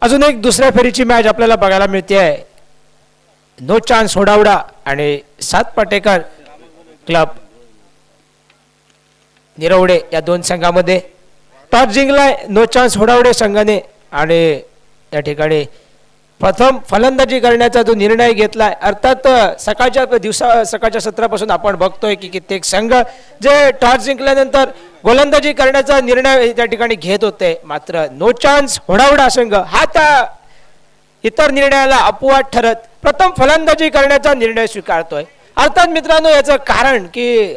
अजून एक दुसऱ्या फेरीची मॅच आपल्याला बघायला मिळते आहे. नो चान्स होडावडा आणि सात पाटेकर क्लब निरवडे या दोन संघामध्ये टॉस जिंकलाय नो चान्स होडावडे संघाने आणि या ठिकाणी प्रथम फलंदाजी करण्याचा जो निर्णय घेतलाय. अर्थात सकाळच्या सत्रापासून आपण बघतोय की कित्येक संघ जे टॉस जिंकल्यानंतर गोलंदाजी करण्याचा निर्णय त्या ठिकाणी घेत होते, मात्र नो चान्स होडावडा संघ हा त्या इतर निर्णयाला अपवाद ठरत प्रथम फलंदाजी करण्याचा निर्णय स्वीकारतोय. अर्थात मित्रांनो, याचं कारण की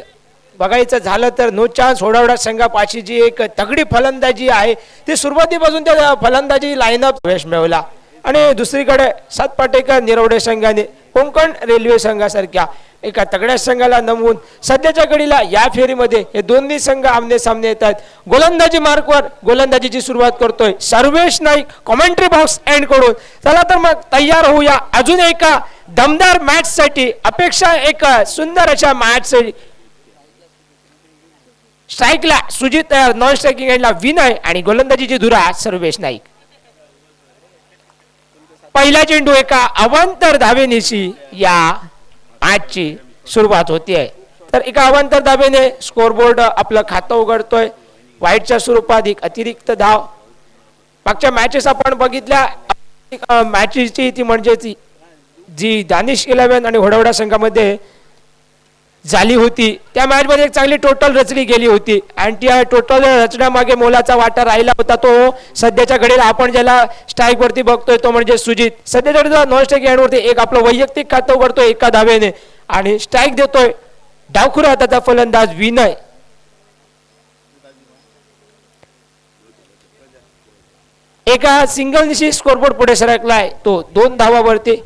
बघायचं झालं तर नो चान्स होडावडा संघापाशी जी एक तगडी फलंदाजी आहे ती सुरुवातीपासून त्या फलंदाजी लाईनअप प्रवेश मिळवला आणि दुसरीकडे सात पाटेकर निरवडे संघाने कोकण रेल्वे संघासारख्या एका तगड्या संघाला नमवून सध्याच्या घडीला या फेरीमध्ये हे दोन्ही संघ आमने सामने येतात. गोलंदाजी मार्कवर गोलंदाजीची सुरुवात करतोय Sarvesh Naik commentary box end कडून. चला तर मग तयार होऊया अजून एका दमदार मॅच साठी. अपेक्षा एक सुंदर अशा मॅच. स्ट्राईकला सुजित नॉन स्ट्रायकिंग एंडला विनय आणि गोलंदाजीची धुरा सर्वेश नाईक. पहिला चेंडू एका अवांतर धावेनिशी या मॅचची सुरुवात होतीये. तर एका अवांतर धावेने स्कोरबोर्ड आपलं खातं उघडतोय. वाईटच्या स्वरूपात एक अतिरिक्त धाव. मागच्या मॅचेस आपण बघितल्या मॅचेसची ती म्हणजे जी दानिश 11 आणि होडावडा संघामध्ये झाली होती त्या मॅच मध्ये एक चांगली टोटल रचली गेली होती आणि त्या टोटल रचण्यामागे मोलाचा वाटा राहिला होता तो सध्याच्या घडीला आपण ज्याला स्ट्राईक वरती बघतोय तो म्हणजे सुजित. सध्याच्या घडीला नॉन स्ट्राईक एंड वरती एक आपलं वैयक्तिक खातं उघडतोय एका धावेने आणि स्ट्राईक देतोय डावखुरा हाताचा फलंदाज विनय. एका सिंगल निशी स्कोरबोर्ड पुढे सरकलाय तो 2 धावावरती.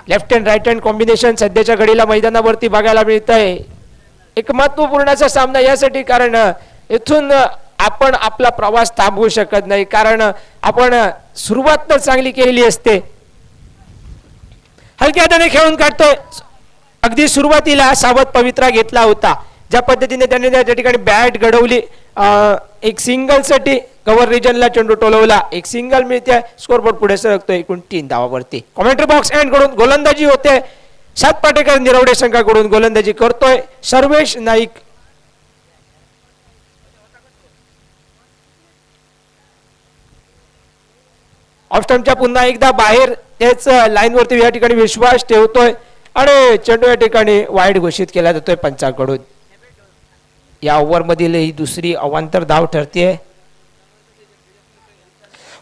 Left hand right hand combination सध्याच्या घडीला मैदानावरती बघायला मिळत आहे. एक महत्वपूर्ण असा सामना यासाठी कारण इथून आपण आपला प्रवास थांबवू शकत नाही कारण आपण सुरुवात तर चांगली केलेली असते. हलक्या हाताने खेळून काढतोय. अगदी सुरुवातीला सावध पवित्रा घेतला होता ज्या पद्धतीने त्यांनी त्या ठिकाणी बॅट घडवली. एक सिंगल साठी कव्हर रिजनला चेंडू टोलवला. एक सिंगल मिळते. स्कोरबोर्ड पुढे सरकतोय एकूण 3 धावावरती. कॉमेंट्री बॉक्स एंड कडून गोलंदाजी होते. सात पाटेकर निरवडे संघाकडून गोलंदाजी करतोय सर्वेश नाईक. ऑफ स्टंपच्या पुन्हा एकदा बाहेर त्याच लाईन वरती या ठिकाणी विश्वास ठेवतोय आणि चेंडू या ठिकाणी वाईड घोषित केला जातोय पंचाकडून. या ओव्हर मधील ही दुसरी अवांतर धाव ठरते.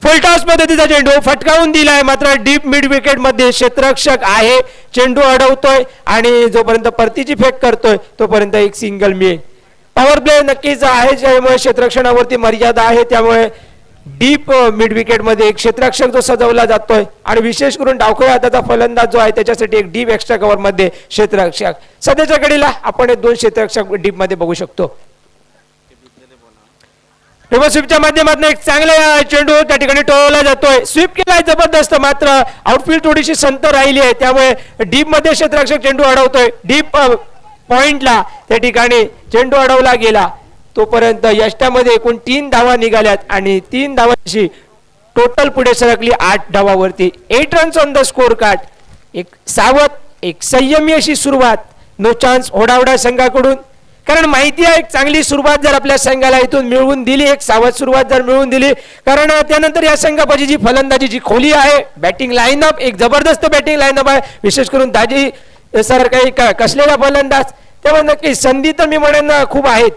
फुलटॉस पद्धतीचा चेंडू फटकावून दिलाय मात्र डीप मिड विकेट मध्ये क्षेत्ररक्षक आहे. चेंडू अडवतोय आणि जोपर्यंत परतीची फेक करतोय तोपर्यंत एक सिंगल मिळेल. पॉवर प्ले नक्कीच आहे ज्यामुळे क्षेत्ररक्षणावरती मर्यादा आहे त्यामुळे डीप मिड विकेट मध्ये एक क्षेत्ररक्षक जो सजवला जातोय आणि विशेष करून डावखुऱ्या हाताचा फलंदाज जो आहे त्याच्यासाठी एक डीप एक्स्ट्रा कव्हर मध्ये क्षेत्ररक्षक. सध्याच्या घडीला आपण 2 क्षेत्ररक्षक डीप मध्ये बघू शकतो. रिव्हर्स स्वीपच्या माध्यमातून एक चांगला चेंडू त्या ठिकाणी टोलवला जातोय. स्वीप केलाय जबरदस्त मात्र आउटफील्ड थोडीशी संत राहिली आहे त्यामुळे डीप मध्ये क्षेत्ररक्षक चेंडू अडवतोय. डीप पॉइंटला त्या ठिकाणी चेंडू अडवला गेला तोपर्यंत यष्टामध्ये एकूण 3 धावा निघाल्यात आणि 3 धावांची टोटल पुढे सरकली 8 धावावरती. 8 runs on the score card. एक सावध एक संयमी अशी सुरुवात नो चान्स होडावडा संघाकडून कारण माहिती आहे एक चांगली सुरुवात जर आपल्या संघाला इथून मिळवून दिली एक सावध सुरुवात जर मिळवून दिली कारण त्यानंतर या संघापाशी जी फलंदाजीची खोली आहे बॅटिंग लाईनअप एक जबरदस्त बॅटिंग लाईनअप आहे. विशेष करून दाजी सारखा एक कसलेला फलंदाज त्यामुळे नक्की संधी तर मी म्हणेन खूप आहेत.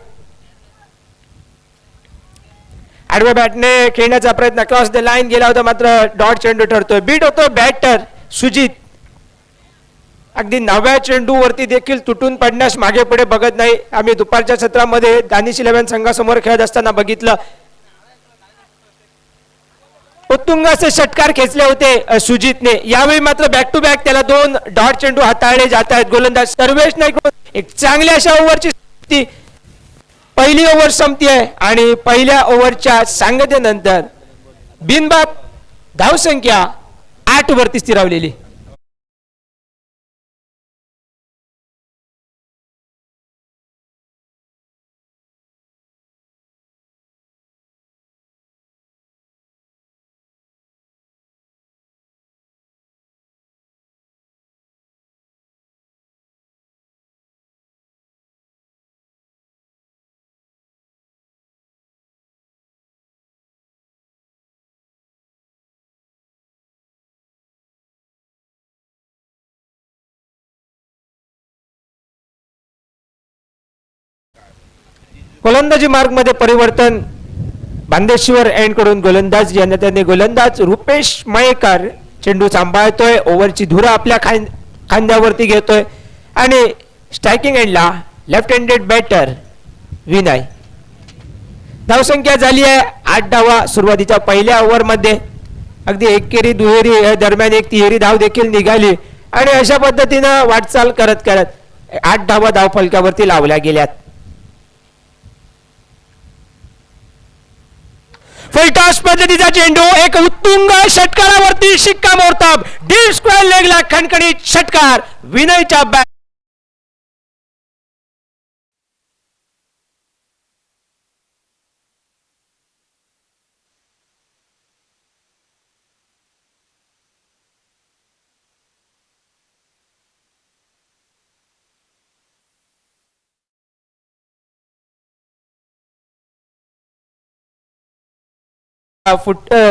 आडव्या बॅटने खेळण्याचा प्रयत्न क्रॉस द लाईन गेला होता मात्र डॉट चेंडू ठरतोय. बीट होतो बॅटर सुजित. अगदी 9व्या चेंडूवरती देखील तुटून पडण्यास मागे पुढे बघत नाही. आम्ही दुपारच्या सत्रामध्ये दानिश 11 संघासमोर खेळत असताना बघितलं उत्तुंग असे षटकार खेचले होते सुजितने. यावेळी मात्र बॅक टू बॅक त्याला 2 डॉट चेंडू हाताळले जात आहेत. गोलंदाज सर्वेश नाईक एक चांगल्या अशा ओव्हरची पहिली ओव्हर संपती आहे आणि पहिल्या ओव्हरच्या सांगतेनंतर बिनबाद धावसंख्या 8 वरती स्थिरावलेली. गोलंदाजी मार्गमध्ये परिवर्तन. बांदेश्वर एंड कडून गोलंदाज यांना त्याने गोलंदाज रुपेश मयेकर चेंडू सांभाळतोय. ओव्हरची धुरा आपल्या खांद्यावरती घेतोय आणि स्ट्रायकिंग एंडला लेफ्ट हँडेड बॅटर विनय. धावसंख्या झाली आहे 8 धावा सुरुवातीच्या पहिल्या ओव्हरमध्ये. अगदी एकेरी दुहेरी दरम्यान एक तिहेरी धाव देखील निघाली आणि अशा पद्धतीनं वाटचाल करत करत 8 धावा धावफलकावरती लावल्या गेल्यात. फुलटॉस पद्धतीचा चेंडू एक उत्तुंग षटकारावरती शिक्कामोर्तब. डीप स्क्वेअर लेगला खणखणीत षटकार विनयच्या बॅट.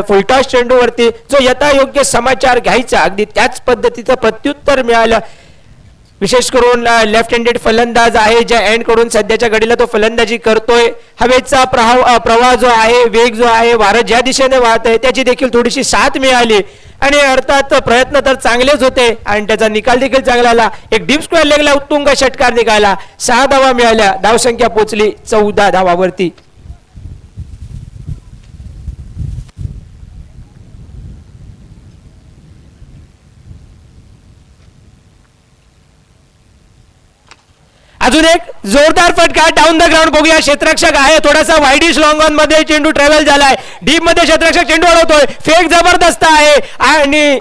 फुलटॉस चेंडूवरती जो यथायोग्य समाचार घ्यायचा अगदी त्याच पद्धतीचं प्रत्युत्तर मिळालं. विशेष करून लेफ्ट हँडेड फलंदाज आहे ज्या एंड कडून सध्याच्या घडीला तो फलंदाजी करतोय. हवेचा प्रवाह जो आहे, वेग जो आहे, वारं ज्या दिशेने वाहत आहे त्याची देखील थोडीशी साथ मिळाली आणि अर्थात प्रयत्न तर चांगलेच होते आणि त्याचा निकाल देखील चांगला आला. एक डीप स्क्वेअर लेगला उत्तुंग षटकार निघाला. 6 धावा मिळाल्या. धावसंख्या पोहोचली 14 धावावरती. अजून एक जोरदार फटका डाऊन द ग्राउंड बघूया. क्षेत्ररक्षक आहे थोडासा वाईडिश लॉंग ऑन मध्ये चेंडू ट्रॅव्हल झालाय. डीप मध्ये क्षेत्ररक्षक चेंडू अडवतोय. फेक जबरदस्त आहे आणि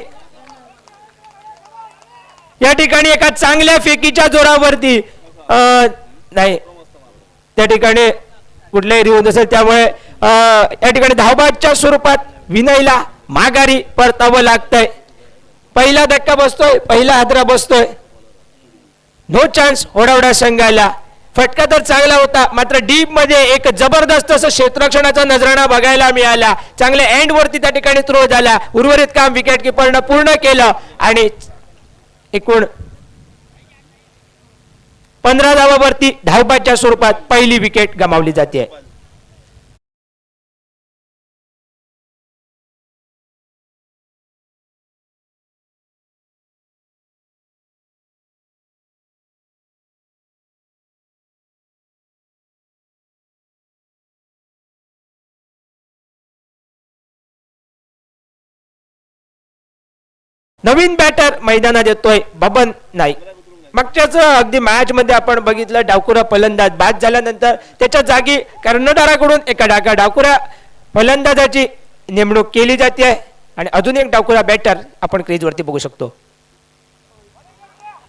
या ठिकाणी एका चांगल्या फेकीच्या जोरावरती नाही त्या ठिकाणी कुठल्याही रिव्ह नसेल त्यामुळे या ठिकाणी धावबादच्या स्वरूपात विनयला माघारी परतावं लागतंय. पहिला धक्का बसतोय, पहिला हादरा बसतोय. नो चान्स होडावडा संघाला. फटका तर चांगला होता मात्र डीप मध्ये एक जबरदस्त असं क्षेत्ररक्षणाचा नजराणा बघायला मिळाला. चांगल्या एंड वरती त्या ठिकाणी थ्रो झाला. उर्वरित काम विकेट किपरनं पूर्ण केलं आणि एकूण 15 धावावरती धावबादच्या स्वरूपात पहिली विकेट गमावली जाते. नवीन बॅटर मैदानात येतोय बबन नाईक. मागच्याच अगदी मॅच मध्ये आपण बघितलं डावकुरा फलंदाज बाद झाल्यानंतर त्याच्या जागी कर्णधाराकडून एका डावकुरा फलंदाजाची नेमणूक केली जाते आणि अजून एक डावकुरा बॅटर आपण क्रीजवरती बघू शकतो.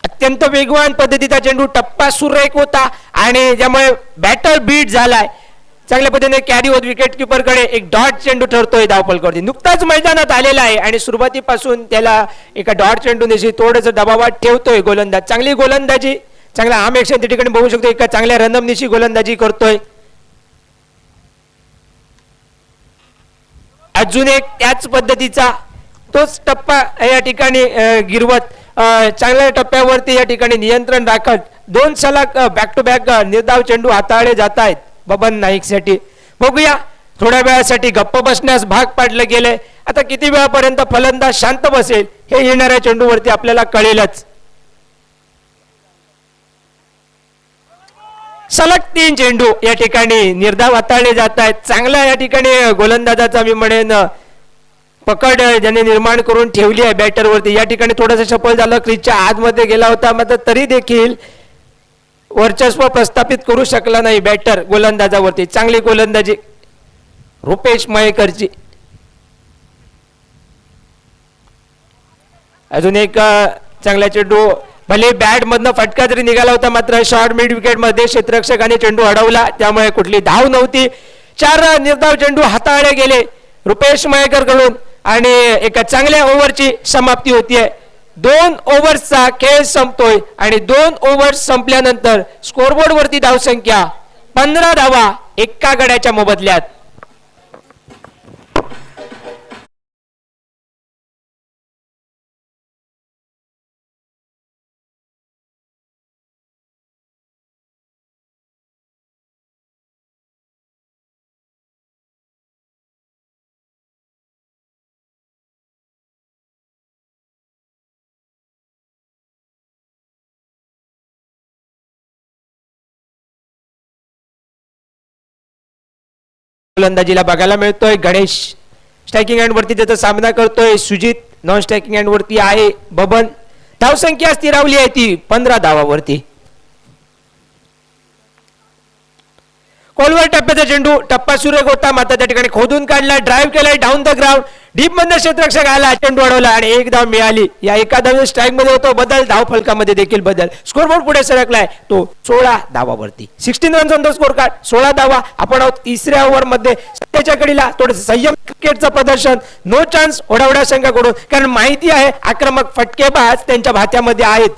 अत्यंत वेगवान पद्धतीचा चेंडू टप्पा सुरेख होता आणि ज्यामुळे बॅटर बीट झालाय. चांगल्या पद्धतीने कॅरी होत विकेट किपरकडे एक डॉट चेंडू ठरतोय धावफलकावरती. नुकताच मैदानात आलेला आहे आणि सुरुवातीपासून त्याला एका डॉट चेंडूनेशी थोडंसं दबावात ठेवतोय गोलंदाज. चांगली गोलंदाजी, चांगला आम एक्शन त्या ठिकाणी बघू शकतो. एका चांगल्या रनमनिशी गोलंदाजी करतोय. अजून एक त्याच पद्धतीचा तोच टप्पा या ठिकाणी गिरवत चांगल्या टप्प्यावरती या ठिकाणी नियंत्रण राखत 2 सलग बॅक टू बॅक निर्धाव चेंडू हाताळले जात आहेत बबन नाईकसाठी. बघूया थोड्या वेळासाठी गप्प बसण्यास भाग पाडले गेले. आता किती वेळापर्यंत फलंदाज शांत बसेल हे येणाऱ्या चेंडूवरती आपल्याला कळेलच. सलग 3 चेंडू या ठिकाणी निर्धाव हाताळले जात आहेत. चांगला या ठिकाणी गोलंदाजाचा मी म्हणेन पकड ज्याने निर्माण करून ठेवली आहे बॅटरवरती. या ठिकाणी थोडंसं सफल झालं. क्रीजच्या आतमध्ये गेला होता मात्र तरी देखील वर्चस्व प्रस्थापित करू शकला नाही बॅटर गोलंदाजावरती. चांगली गोलंदाजी रुपेश मयेकरची. अजून एक चांगला चेंडू भले बॅट मधनं फटका जरी निघाला होता मात्र शॉर्ट मिड विकेट मध्ये क्षेत्ररक्षकाने चेंडू अडवला त्यामुळे कुठली धाव नव्हती. 4 निर्धाव चेंडू हाताळले गेले रुपेश मयेकर कडून आणि एका चांगल्या ओव्हरची समाप्ती होतीये. 2 ओव्हर्सचा खेळ संपतोय आणि 2 ओव्हर्स संपल्यानंतर स्कोरबोर्ड वरती धावसंख्या 15 धावा एका गड्याच्या मोबदल्यात. गोलंदाजीला बघायला मिळतोय. गणेश स्ट्रायकिंग एंड वरती त्याचा सामना करतोय. सुजित नॉन स्ट्रायकिंग एंड वरती आहे. बबन धावसंख्या स्थिरावली आहे ती 15 धावावरती. कोलवर टप्प्याचा चेंडू टप्पा सुरेख होता मात्र त्या ठिकाणी खोदून काढला. ड्राईव्ह केलाय डाऊन द ग्राउंड. डीप मधनं क्षेत्ररक्षक आला. चेंडू अडवला आणि एक धाव मिळाली. या एका धाव स्ट्राईक मध्ये होतो बदल. धाव फलकामध्ये देखील बदल. स्कोरबोर्ड पुढे सरकलाय तो 16 धावावरती. 16 runs on the score card. 16 धावा. आपण आहोत तिसऱ्या ओव्हर मध्ये. सध्याच्या कडीला थोडं संयम क्रिकेटचं प्रदर्शन. नो चान्स ओढावड्या संघाकडून कारण माहिती आहे आक्रमक फटकेबाज त्यांच्या भात्यामध्ये आहेत.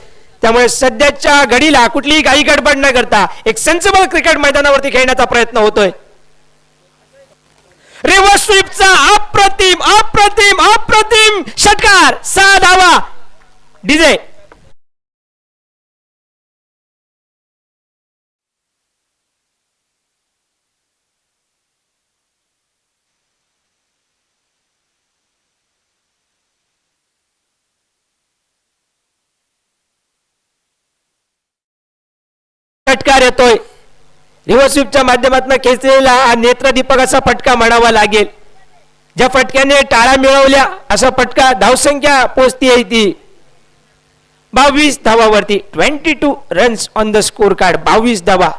त्यामुळे सध्याच्या घडीला कुठलीही काही गडबड न करता एक सेन्सिबल क्रिकेट मैदानावरती खेळण्याचा प्रयत्न होतोय. रिव्हर्स स्वीपचा अप्रतिम अप्रतिम अप्रतिम षटकार. 6 धावा. डीजे षटकार येतोय. रिव्हर्स स्वीपच्या माध्यमातून खेचलेला हा नेत्रदीपक असा फटका म्हणावा लागेल. ज्या फटक्याने टाळा मिळवल्या असा फटका. धावसंख्या पोहोचती ती 22 धावावरती. 22 runs on the score card. 22 धावा.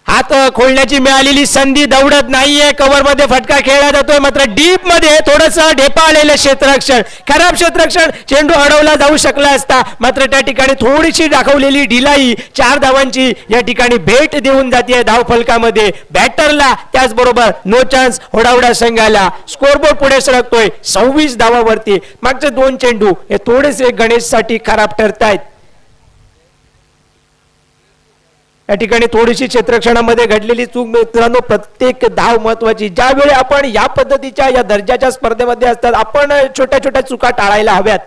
हात खोलण्याची मिळालेली संधी दौडत नाहीये. कव्हर मध्ये फटका खेळला जातोय मात्र डीप मध्ये थोडस ढेपा आलेलं क्षेत्ररक्षण. खराब क्षेत्ररक्षण. चेंडू अडवला जाऊ शकला असता मात्र त्या ठिकाणी थोडीशी दाखवलेली ढिलाई 4 धावांची या ठिकाणी भेट देऊन जाते धाव फलकामध्ये. बॅटरला त्याचबरोबर नो चान्स ओढावडा संघाला. स्कोरबोर्ड पुढे सरकतोय 26 धावावरती. मागचे 2 चेंडू हे थोडेसे गणेश साठी खराब ठरतायत. या ठिकाणी थोडीशी क्षेत्ररक्षणामध्ये घडलेली चूक मित्रांनो प्रत्येक धाव महत्वाची. ज्यावेळी आपण या पद्धतीच्या या दर्जाच्या स्पर्धेमध्ये असतात आपण छोट्या छोट्या चुका टाळायला हव्यात.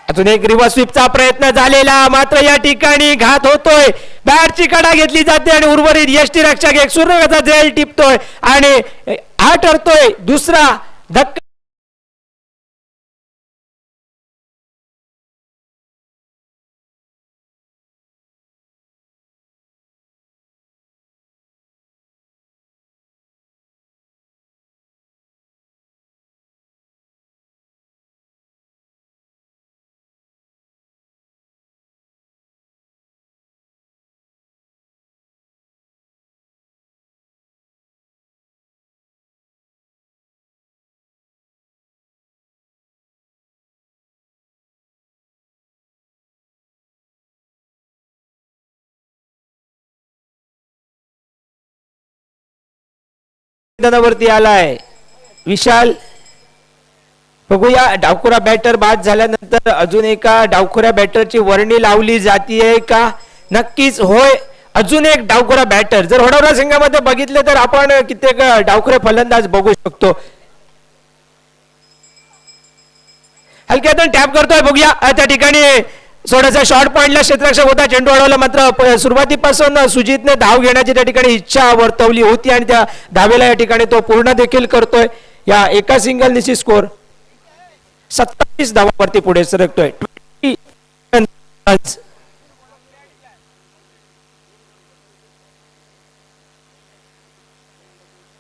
अजून एक रिव्हर्स स्वीपचा प्रयत्न झालेला मात्र या ठिकाणी घात होतोय. बॅटची कडा घेतली जाते आणि उर्वरित यष्टीरक्षक एक सूर्यकाचा झेल टिपतोय आणि हा ठरतोय दुसरा धक्का. मैदानावरती आलाय विशाल. बघूया डावखुरा बॅटर बाद झाल्यानंतर अजून एका डावखुऱ्या बॅटरची वर्णी लावली जातीये का. नक्कीच होय. अजून एक डावखुरा बॅटर. जर वडोदरा संघामध्ये बघितले तर आपण कित्येक डावखुरे फलंदाज बघू शकतो. हलक्यातून टॅप करतोय. बघूया त्या ठिकाणी थोडासा शॉर्ट पॉइंटला क्षेत्ररक्षक होता. चेंडू अडवला मात्र सुरुवातीपासून सुजितने धाव घेण्याची त्या ठिकाणी इच्छा वर्तवली होती आणि त्या धावेला या ठिकाणी तो पूर्ण देखील करतोय. या एका सिंगल निशी स्कोर 27 धावावरती पुढे सरकतोय. 20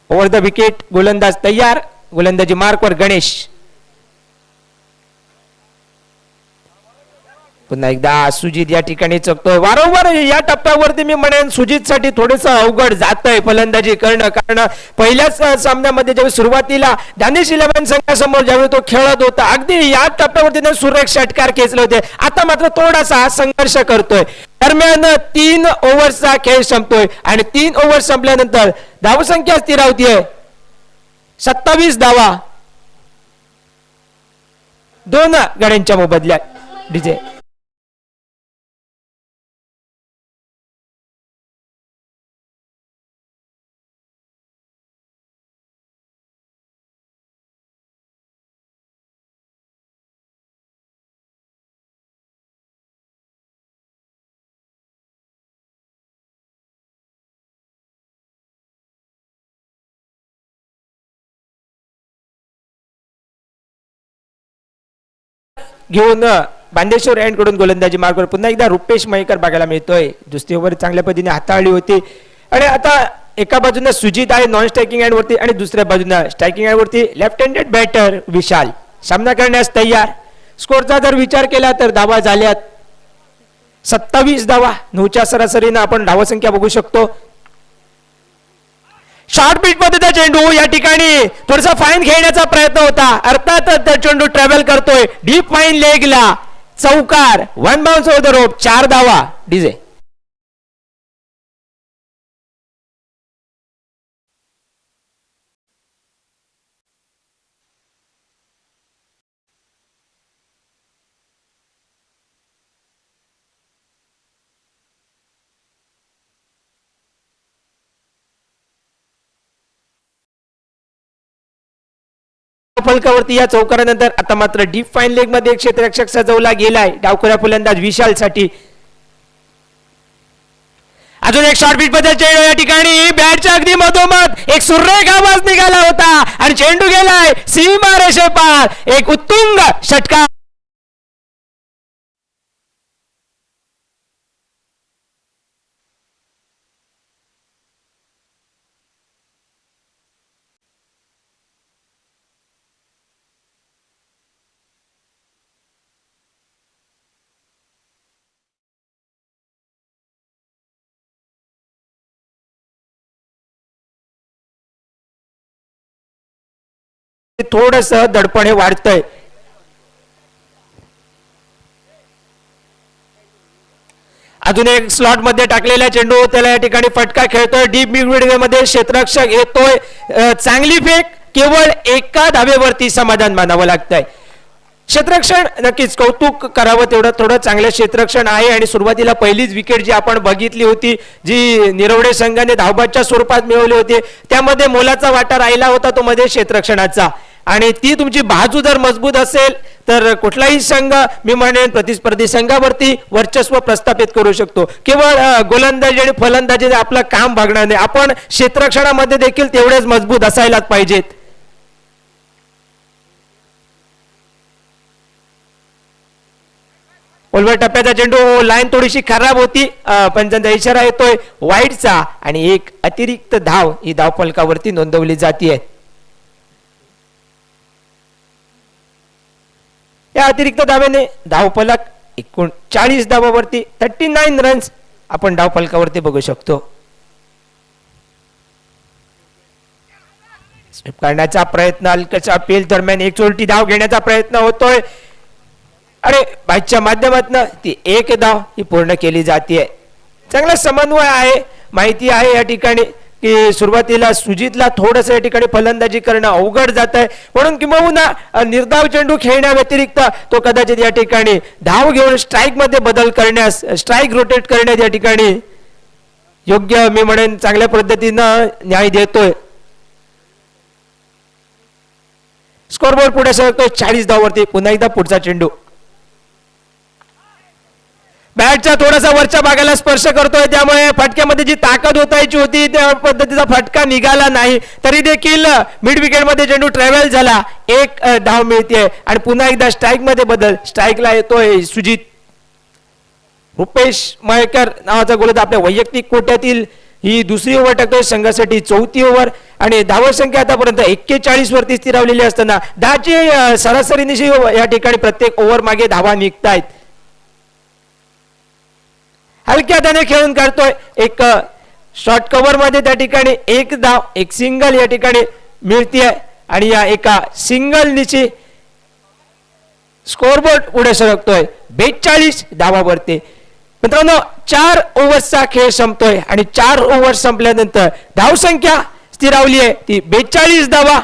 ओव्हर द विकेट. गोलंदाज तयार. गोलंदाजी मार्कवर गणेश. पुन्हा एकदा सुजित या ठिकाणी चकतोय. वारंवार या टप्प्यावरती मी म्हणेन सुजित साठी थोडंसं अवघड जातंय फलंदाजी करणं. कारण पहिल्याच सामन्यामध्ये ज्यावेळी सुरुवातीला दानिश 11 संघासमोर ज्यावेळी तो खेळत होता अगदी या टप्प्यावरती त्याने सुरेख षटकार खेचले होते. आता मात्र थोडासा संघर्ष करतोय. दरम्यान 3 ओव्हरचा खेळ संपतोय आणि 3 ओव्हर संपल्यानंतर धावसंख्या स्थिरावतीये 27 धावा. 2 गड्यांच्या मोबदल्यात. डीजे घेऊन बांदेश्वर कडून गोलंदाजी मार्गवर पुन्हा एकदा रुपेश मयेकर बघायला मिळतोय. दुसरी ओव्हर चांगल्या पद्धतीने हाताळली होती आणि आता एका बाजूने सुजित आहे नॉन स्ट्रायकिंग एंड वरती आणि दुसऱ्या बाजूने स्ट्रायकिंग एंड वरती लेफ्ट हँडेड बॅटर विशाल सामना करण्यास तयार. स्कोरचा जर विचार केला तर धावा झाल्यात 27 धावा. 9च्या सरासरीनं आपण धावसंख्या बघू शकतो. शॉर्ट पिच मध्ये चेंडू या ठिकाणी थोडासा फाईन खेळण्याचा प्रयत्न होता. अर्थातच चेंडू ट्रॅव्हल करतोय डीप फाईन लेगला. चौकार 1 बाउन्स ओव्हर द रोप. 4 धावा. डीजे फलकावरती या चौकारानंतर आता मात्र डीप फाईन लेग मध्ये क्षेत्ररक्षक सजवला गेलाय डावखुऱ्या फलंदाज विशाल साठी. अजून एक शॉर्ट पिच बद्दल चेंडू या ठिकाणी बॅटच्या अगदी मधोमध एक सुरेख आवाज निघाला होता आणि चेंडू गेलाय सीमा रेषेपार. एक उत्तुंग षटकार. थोडस दडपण हे वाढतंय. अजून एक स्लॉट मध्ये टाकलेला चेंडू त्याला या ठिकाणी फटका खेळतोय. डीप मिड मध्ये क्षेत्ररक्षक येतोय. चांगली फेक केवळ एका धावेवरती समाधान मानावं लागतंय. क्षेत्ररक्षण नक्कीच कौतुक करावं तेवढं थोडं चांगलं क्षेत्ररक्षण आहे आणि सुरुवातीला पहिलीच विकेट जी आपण बघितली होती जी निरवडे संघाने धावबादच्या स्वरूपात मिळवली होती त्यामध्ये मोलाचा वाटा राहिला होता तो मध्ये क्षेत्ररक्षणाचा. आणि ती तुमची बाजू जर मजबूत असेल तर कुठलाही संघ मी म्हणेन प्रतिस्पर्धी संघावरती वर्चस्व प्रस्थापित करू शकतो. केवळ गोलंदाजी आणि फलंदाजी आपलं काम भागणार नाही. आपण क्षेत्ररक्षणामध्ये देखील तेवढेच मजबूत असायलाच पाहिजेत. ओलवर टप्प्याचा चेंडू लाईन थोडीशी खराब होती. पंचांचा इशारा येतोय वाईटचा आणि एक अतिरिक्त धाव ही धाव फलकावरती नोंदवली जाते. या अतिरिक्त धावेने धाव फलक 39 धावावरती 39 रन्स आपण धाव फलकावरती बघू शकतो. स्वीप करण्याचा प्रयत्न हलकच्या पेल दरम्यान एक चोरटी धाव घेण्याचा प्रयत्न होतोय आणि बाईच्या माध्यमातून ती एक धाव ही पूर्ण केली जाते. चांगला समन्वय आहे. माहिती आहे या ठिकाणी की सुरुवातीला सुजितला थोडस या ठिकाणी फलंदाजी करणं अवघड जात आहे म्हणून किंवा निर्धाव चेंडू खेळण्या व्यतिरिक्त तो कदाचित या ठिकाणी धाव घेऊन स्ट्राईक मध्ये बदल करण्यास स्ट्राईक रोटेट करण्यास या ठिकाणी योग्य मी म्हणेन चांगल्या पद्धतीनं न्याय देतोय. स्कोरबोर्ड पुढे सरकतोय 40 धावावरती. पुन्हा एकदा पुढचा चेंडू बॅटच्या थोडासा वरच्या भागाला स्पर्श करतोय त्यामुळे फटक्यामध्ये जी ताकद होतायची होती त्या पद्धतीचा फटका निघाला नाही. तरी देखील मिड विकेट मध्ये चेंडू ट्रॅव्हल झाला. एक धाव मिळते आणि पुन्हा एकदा स्ट्राईक मध्ये बदल. स्ट्राईकला येतोय सुजित. रुपेश मयेकर नावाचा गोलंदाज आपल्या वैयक्तिक कोट्यातील ही दुसरी ओव्हर टाकतोय संघासाठी 4थी ओव्हर आणि धावसंख्या आतापर्यंत 41 वरती स्थिरावलेली असताना 10ची सरासरी या ठिकाणी प्रत्येक ओव्हर मागे धावा निघतायत. हलक्या त्याने खेळून काढतोय. एक शॉर्ट कव्हर मध्ये त्या ठिकाणी एक धाव एक सिंगल या ठिकाणी मिळते आणि या एका सिंगल निशी स्कोरबोर्ड पुढे सरकतोय 42 धावावरती. मित्रांनो 4 ओव्हर्सचा खेळ संपतोय आणि 4 ओव्हर संपल्यानंतर धावसंख्या स्थिरावली आहे ती 42 धावा.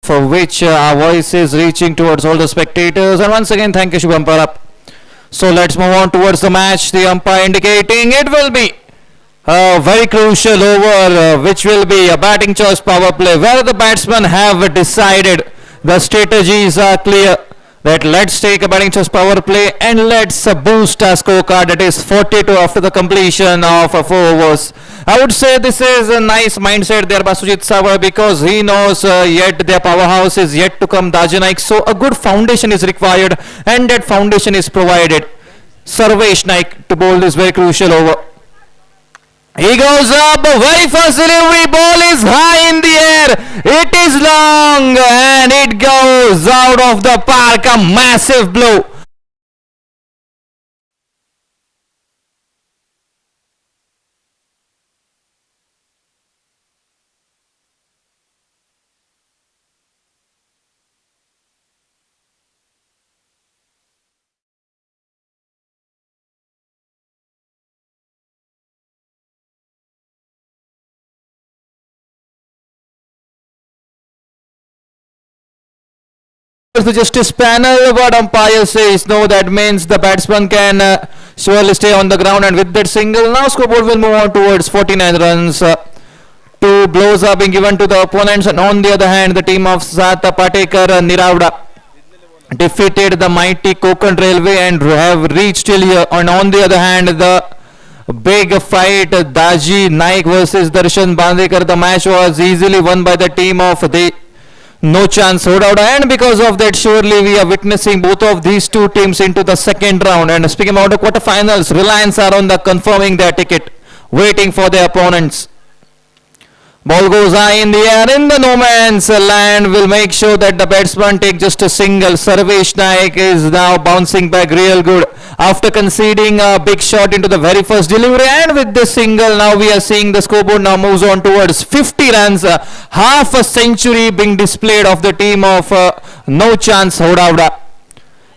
for which our voice is reaching towards all the spectators. And once again, thank you, Shubham Parap. So let's move on towards the match. The umpire indicating it will be a very crucial over, which will be a batting choice power play, where the batsmen have decided the strategies are clear. That let's take a batting choice power play and let's boost our scorecard. That is 42 after the completion of 4 overs. I would say this is a nice mindset there by Sujit Savar, because he knows yet their powerhouse is yet to come, Daji Naik. So a good foundation is required, and that foundation is provided. Sarvesh Naik to bowl this very crucial over. He goes up, very first delivery, ball is high in the air, it is long and it goes out of the park, a massive blow. The justice panel, but umpire says no, that means the batsman can surely stay on the ground, and with that single now scoreboard will move on towards 49 runs. 2 blows are being given to the opponents, and on the other hand the team of Sat Patekar Niravda defeated the mighty Konkan Railway and have reached till here. And on the other hand, the big fight, Daji Naik versus Darshan Bandekar, the match was easily won by the team of the No Chance Hodauda, and because of that surely we are witnessing both of these two teams into the second round. And speaking about the quarterfinals, Reliance are on the confirming their ticket, waiting for their opponents. Ball goes high in the air in the no man's land, will make sure that the batsman take just a single. Sarvesh Naik is now bouncing back real good after conceding a big shot into the very first delivery, and with this single now we are seeing the scoreboard now moves on towards 50 runs, half a century being displayed of the team of No Chance Hodauda.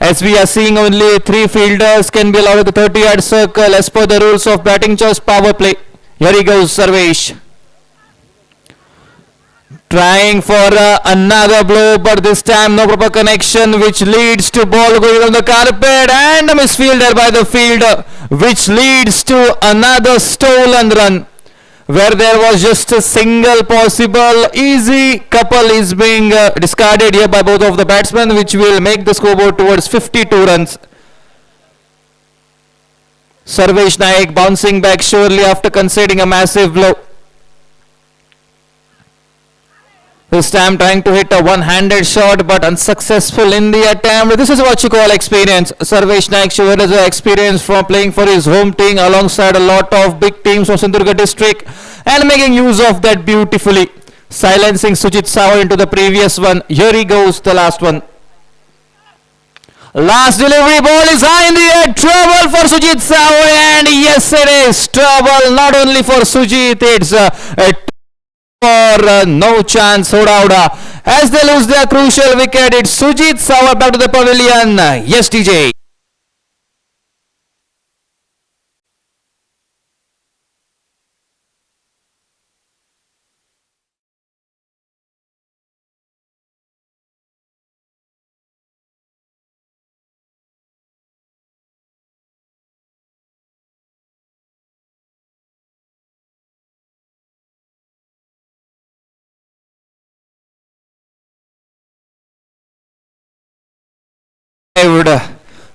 As we are seeing only 3 fielders can be allowed at the 30-yard circle as per the rules of batting choice power play. Here he goes, Sarvesh. Trying for another blow, but this time no proper connection, which leads to ball going on the carpet, and a misfielder by the fielder, which leads to another stolen run, where there was just a single possible. Easy couple is being discarded here by both of the batsmen, which will make the scoreboard towards 52 runs. Sarvesh Naik bouncing back surely after conceding a massive blow. This time trying to hit a one-handed shot, but unsuccessful in the attempt. This is what you call experience. Sarvesh Naik showed his experience from playing for his home team alongside a lot of big teams from Sindhudurga district, and making use of that beautifully, silencing Sujit Savar into the previous one. Here he goes, the last one. Last delivery, ball is high in the air, trouble for Sujit Savar, and yes it is trouble not only for Sujit, it's for No Chance Hodauda as they lose their crucial wicket. It's Sujit Savar back to the pavilion. Yes, DJ.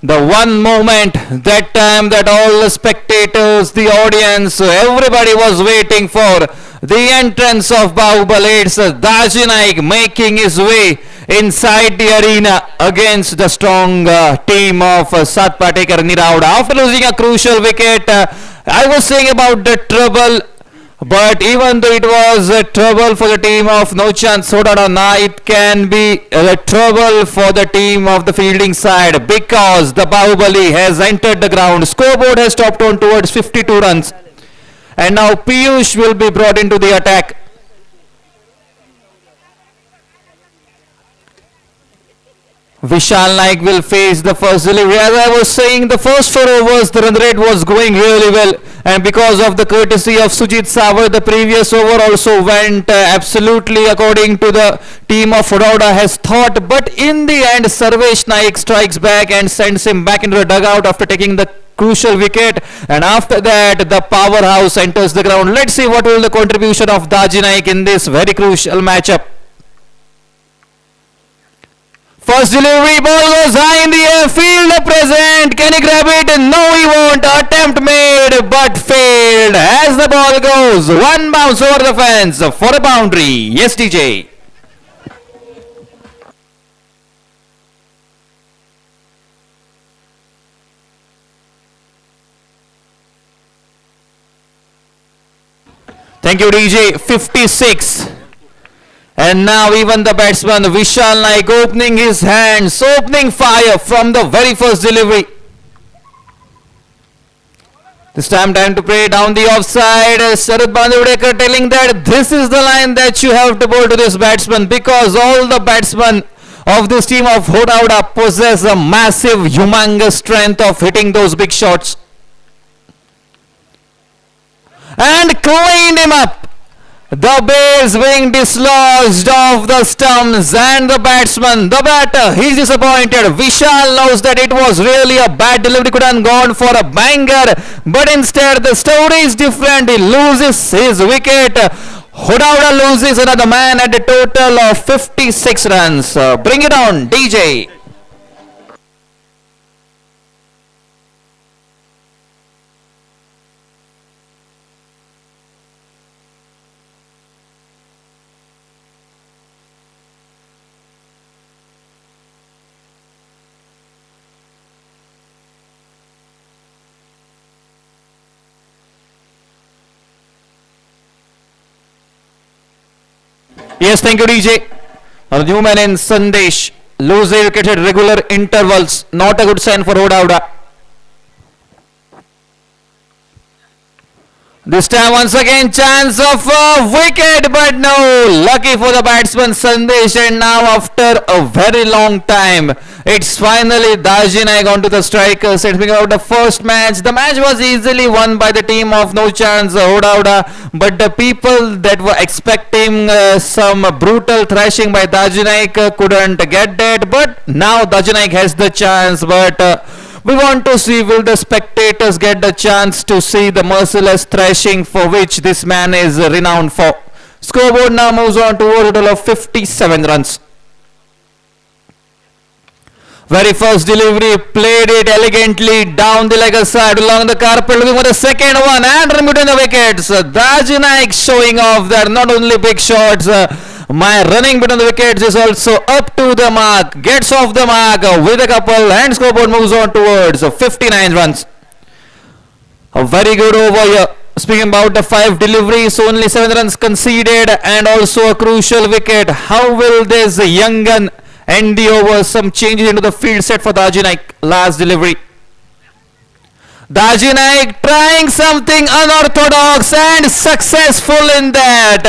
The one moment, that time that all the spectators, the audience, everybody was waiting for, the entrance of Bahubali. It's Daji Naik making his way inside the arena against the strong team of Sat Patekar Niravda. After losing a crucial wicket, I was saying about the trouble. But even though it was trouble for the team of No Chance Hodauda, now it can be trouble for the team of the fielding side, because the Bahubali has entered the ground. Scoreboard has stopped on towards 52 runs. And now Piyush will be brought into the attack. Vishal Naik will face the first delivery. As I was saying, the first 4 overs, the run rate was going really well. And because of the courtesy of Sujit Savar, the previous over also went absolutely according to the team of Hodauda has thought. But in the end, Sarvesh Naik strikes back and sends him back into the dugout after taking the crucial wicket, and after that the powerhouse enters the ground. Let's see what will the contribution of Daji Naik in this very crucial matchup. First delivery, ball goes high in the air, fielder present, can he grab it? No, he won't. Attempt made but failed as the ball goes one bounce over the fence for a boundary. Yes, DJ. Thank you, DJ. 56. And now even the batsman Vishal Naik opening his hands, opening fire from the very first delivery. This time to play down the offside. Sharad Bandhavdekar telling that this is the line that you have to bowl to this batsman, because all the batsmen of this team of Hodauda possess a massive, humongous strength of hitting those big shots. And cleaned him up. The base being dislodged off the stumps, and the batsman, the batter, he's disappointed. Vishal knows that it was really a bad delivery, could have gone for a banger, but instead the story is different. He loses his wicket. Hodauda loses another man at a total of 56 runs. Bring it on, DJ. Yes, thank you, DJ. Newman and Sandesh lose their wicket at regular intervals. Not a good sign for Hodauda. This time once again chance of a wicket, but no. Lucky for the batsman Sandesh, and now after a very long time, it's finally Daji Naik onto the strikers. Speaking about the first match, the match was easily won by the team of No Chance Hodauda, but the people that were expecting some brutal thrashing by Daji Naik couldn't get that. But now Daji Naik has the chance, but we want to see, will the spectators get the chance to see the merciless thrashing for which this man is renowned for. Scoreboard now moves on to a total of 57 runs. Very first delivery, played it elegantly down the leg side along the carpet, looking for the second one and removing the wickets. Daji Naik showing off that not only big shots, my running between the wickets is also up to the mark, gets off the mark with a couple, and scoreboard moves on towards 59 runs. A very good over here. Speaking about the 5 deliveries, only 7 runs conceded and also a crucial wicket. How will this young gun end the over? Some changes into the field set for Daji Naik. Last delivery. Daji Naik trying something unorthodox and successful in that.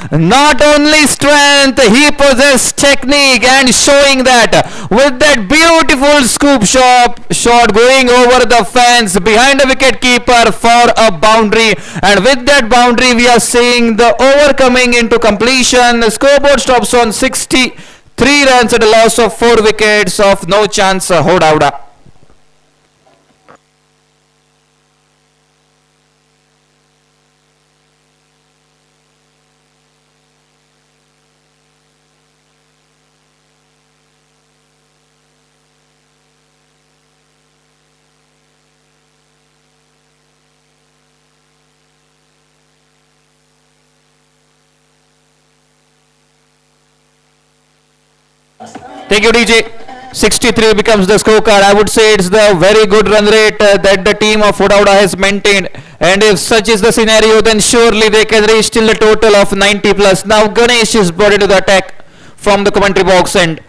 Not only strength, he possessed technique, and showing that with that beautiful scoop shot going over the fence behind the wicket keeper for a boundary, and with that boundary we are seeing the over coming into completion. The scoreboard stops on 63 runs at a loss of 4 wickets of No Chance Hodauda. Thank you, DJ. 63 becomes the scorecard. I would say it's the very good run rate that the team of Hodauda has maintained. And if such is the scenario, then surely they can reach till a total of 90 plus. Now Ganesh is brought into the attack from the commentary box end.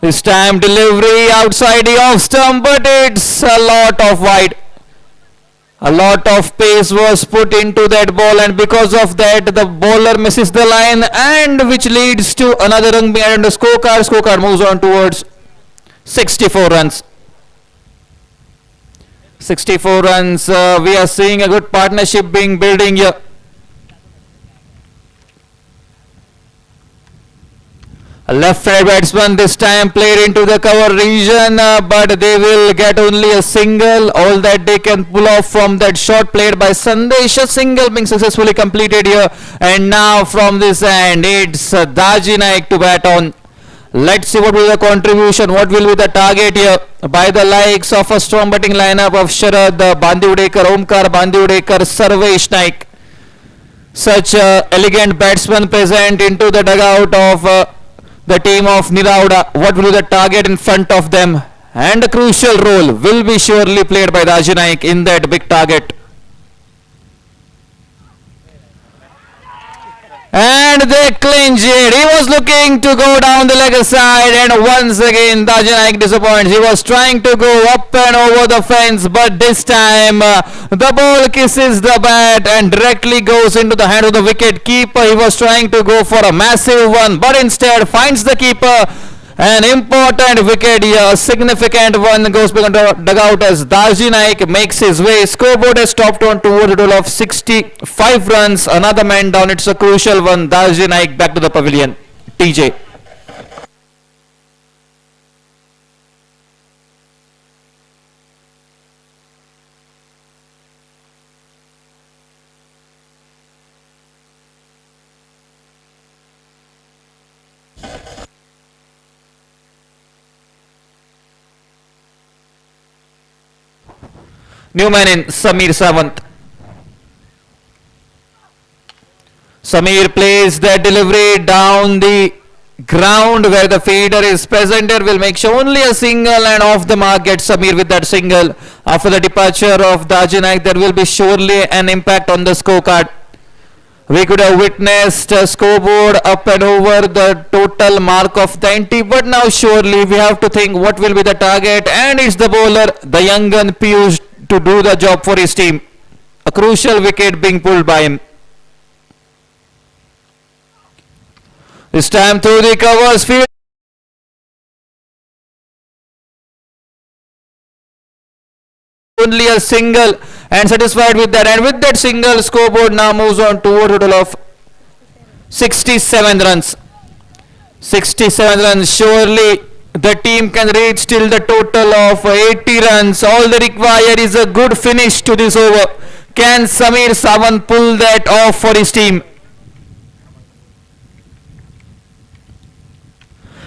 This time delivery outside the off stump, but it's a lot of wide. A lot of pace was put into that ball, and because of that, the bowler misses the line, and which leads to another run behind the scorecard. Scorecard moves on towards 64 runs. 64 runs. We are seeing a good partnership being building here. A left-handed batsman this time played into the cover region, but they will get only a single. All that they can pull off from that shot played by Sandesh. A single being successfully completed here. And now from this end, it's Daji Naik to bat on. Let's see what will be the contribution, what will be the target here by the likes of a strong batting lineup of Sharad Bandiudekar, Omkar Bandiudekar, Sarvesh Naik. Such elegant batsmen present into the dugout of the team of Nirauda. What will be the target in front of them? And a crucial role will be surely played by Daji Naik in that big target. And they clinch it. He was looking to go down the leg side, and once again Daji Naik disappoints. He was trying to go up and over the fence, but this time the ball kisses the bat and directly goes into the hand of the wicket keeper. He was trying to go for a massive one, but instead finds the keeper. An important wicket here, a significant one, goes back into dugout as Daji Naik makes his way. Scoreboard has stopped on towards a total of 65 runs. Another man down. It's a crucial one. Daji Naik back to the pavilion. TJ. New man in Samir Sawant. Samir plays that delivery down the ground where the fielder is present. There will make sure only a single, and off the mark gets Samir with that single. After the departure of Daji Naik, there will be surely an impact on the scorecard. We could have witnessed a scoreboard up and over the total mark of 90, but now surely we have to think what will be the target, and it's the bowler, the young gun Piyush, to do the job for his team. A crucial wicket being pulled by him. This time through the covers, field only a single, and satisfied with that, and with that single, scoreboard now moves on to a total of 67 runs. 67 runs. Surely the team can reach till the total of 80 runs. All they require is a good finish to this over. Can Samir Sawant pull that off for his team?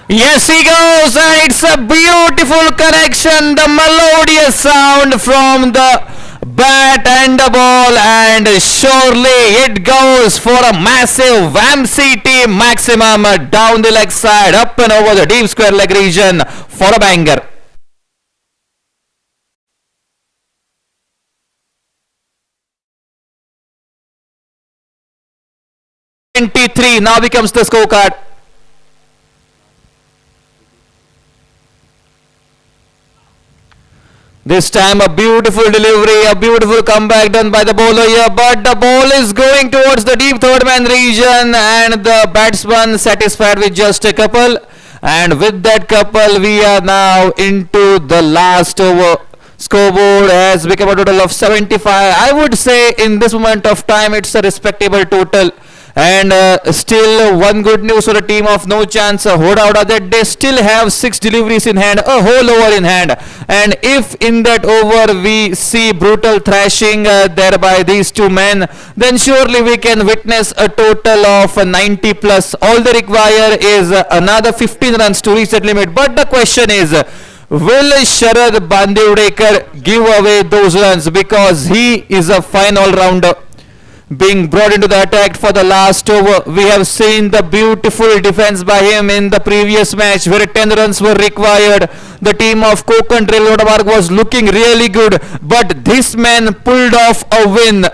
Yes, he goes, and it's a beautiful connection. The melodious sound from the bat and the ball, and surely it goes for a massive MCT maximum down the leg side, up and over the deep square leg region for a banger. (23) now becomes the scorecard. This time a beautiful delivery, a beautiful comeback done by the bowler here, but the ball is going towards the deep third man region, and the batsman satisfied with just a couple, and with that couple we are now into the last over. Scoreboard has become a total of 75. I would say in this moment of time it's a respectable total. And still one good news for the team of No Chance Hodauda, that they still have 6 deliveries in hand, a whole over in hand. And if in that over we see brutal thrashing there by these two men, then surely we can witness a total of 90 plus. All they require is another 15 runs to reach that limit. But the question is, will Sharad Bandiudekar give away those runs, because he is a fine all-rounder being brought into the attack for the last over. We have seen the beautiful defense by him in the previous match where 10 runs were required. The team of Konkan Railway Marg was looking really good, but this man pulled off a win,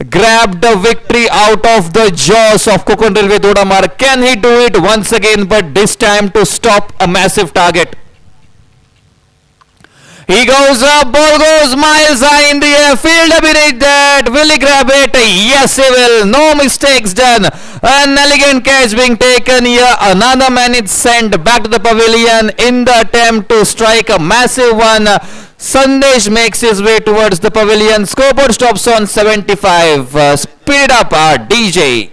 grabbed the victory out of the jaws of Konkan Railway Dodamar. Can he do it once again, but this time to stop a massive target? He goes up, ball goes miles high in the air, fielder beneath that, will he grab it? Yes he will, no mistakes done, an elegant catch being taken here, another man is sent back to the pavilion in the attempt to strike a massive one. Sandesh makes his way towards the pavilion, scoreboard stops on 75, speed up our DJ.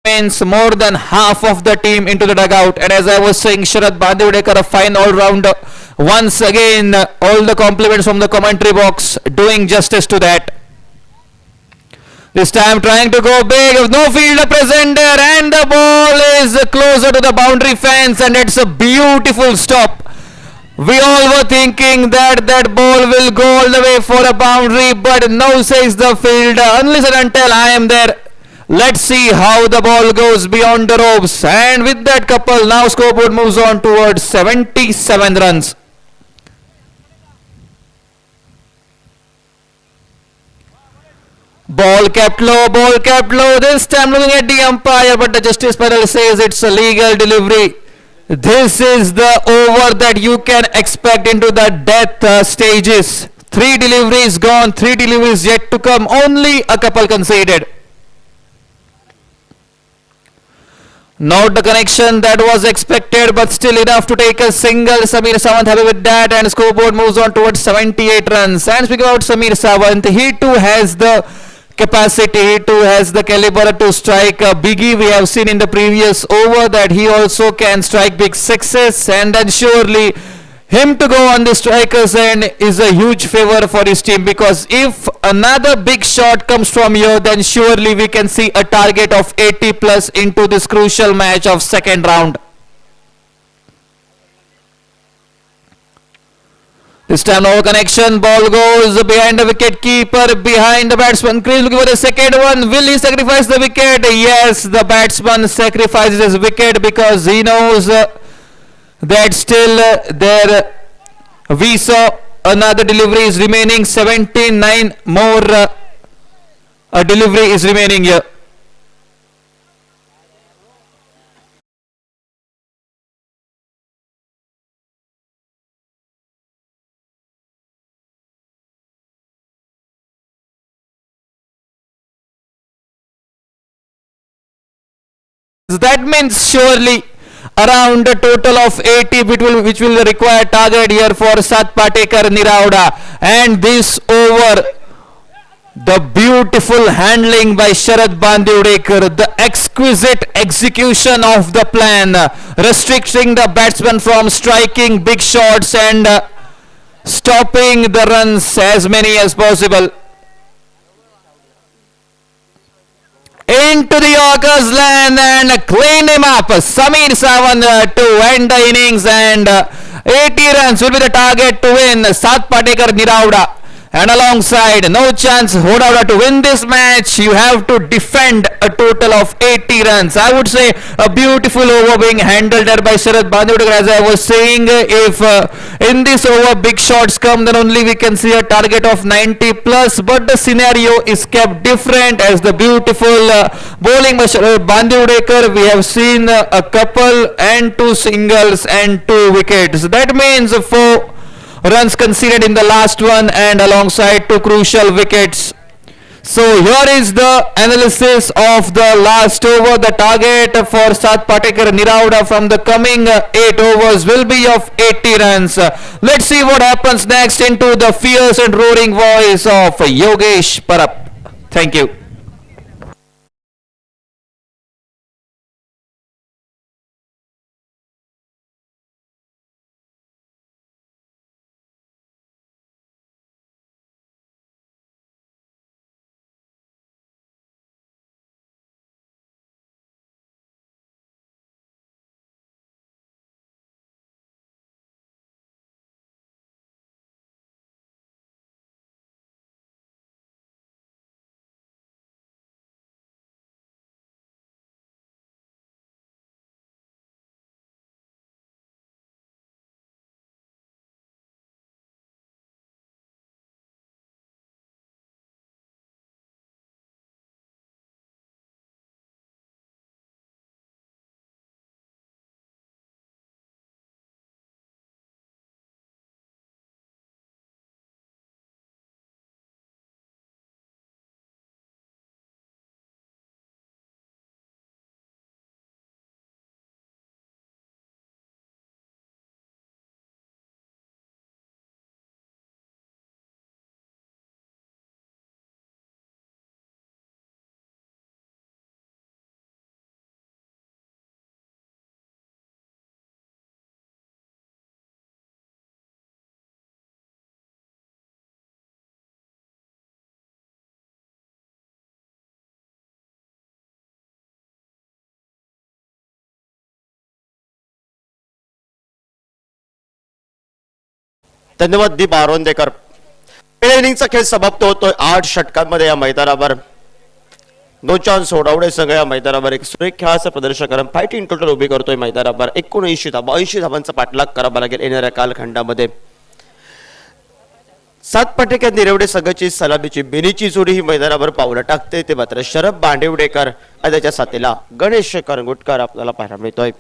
Means more than half of the team into the dugout, and as I was saying, Sharad Bandivdekar a fine all-rounder. Once again, all the compliments from the commentary box doing justice to that. This time trying to go big, no fielder present there, and the ball is closer to the boundary fence, and it's a beautiful stop. We all were thinking that that ball will go all the way for a boundary, but no, says the fielder, unless and until I am there. Let's see how the ball goes beyond the ropes, and with that couple, now scoreboard moves on towards 77 runs. Ball kept low, this time looking at the umpire, but the justice panel says it's a legal delivery. This is the over that you can expect into the death stages. 3 deliveries gone, 3 deliveries yet to come, only a couple conceded. Not the connection that was expected, but still enough to take a single. Samir Sawant happy with that, and scoreboard moves on towards 78 runs. And speaking about Samir Sawant, he too has the capacity, he too has the caliber to strike a biggie. We have seen in the previous over that he also can strike big sixes, and then surely him to go on the strikers end is a huge favor for his team, because if another big shot comes from here, then surely we can see a target of 80 plus into this crucial match of second round. This time no connection, ball goes behind the wicket keeper, behind the batsman crease, looking for the second one. Will he sacrifice the wicket? Yes, the batsman sacrifices his wicket because he knows that still there we saw another delivery is remaining, 79 more a delivery is remaining here. That means surely around a total of 80 which will require target here for Sat Patekar Nirauda, and this over the beautiful handling by Sharad Bandivdekar, the exquisite execution of the plan, restricting the batsman from striking big shots and stopping the runs as many as possible. Into the Yorkers land and clean him up. Samir Sawant to end the innings, and 80 runs will be the target to win. Sat Patekar Nirauda. And alongside, no chance Hodauda to win this match. You have to defend a total of 80 runs. I would say a beautiful over being handled there by Sharad Bandivdekar. As I was saying, if in this over big shots come, then only we can see a target of 90 plus. But the scenario is kept different as the beautiful bowling by Sharad Bandivdekar. We have seen a couple and 2 singles and 2 wickets. That means 4 runs conceded in the last one, and alongside 2 crucial wickets. So here is the analysis of the last over. The target for Sat Patekar Nirauda from the coming 8 overs will be of 80 runs. Let's see what happens next into the fierce and roaring voice of Yogesh Parab. Thank you. धन्यवाद दीप आरोंदेकर. पहिल्या इनिंगचा खेळ समाप्त होतोय 8 षटकांमध्ये या मैदानावर. No chance सोडवडे संघ या मैदानावर एक सुरेख खेळाचं प्रदर्शन करून फायटिंग टोटल उभी करतोय मैदानावर. 79 धावा 80 धावांचा पाठलाग करावा लागेल येणाऱ्या कालखंडामध्ये. 7 पाटेकर निरवडे संघाची सलामीची बेनीची जोडी ही मैदानावर पावलं टाकते. ते मात्र शरद बांडिवडेकर आणि त्याच्या साथीला गणेश करंगुटकर आपल्याला पाहायला मिळतोय.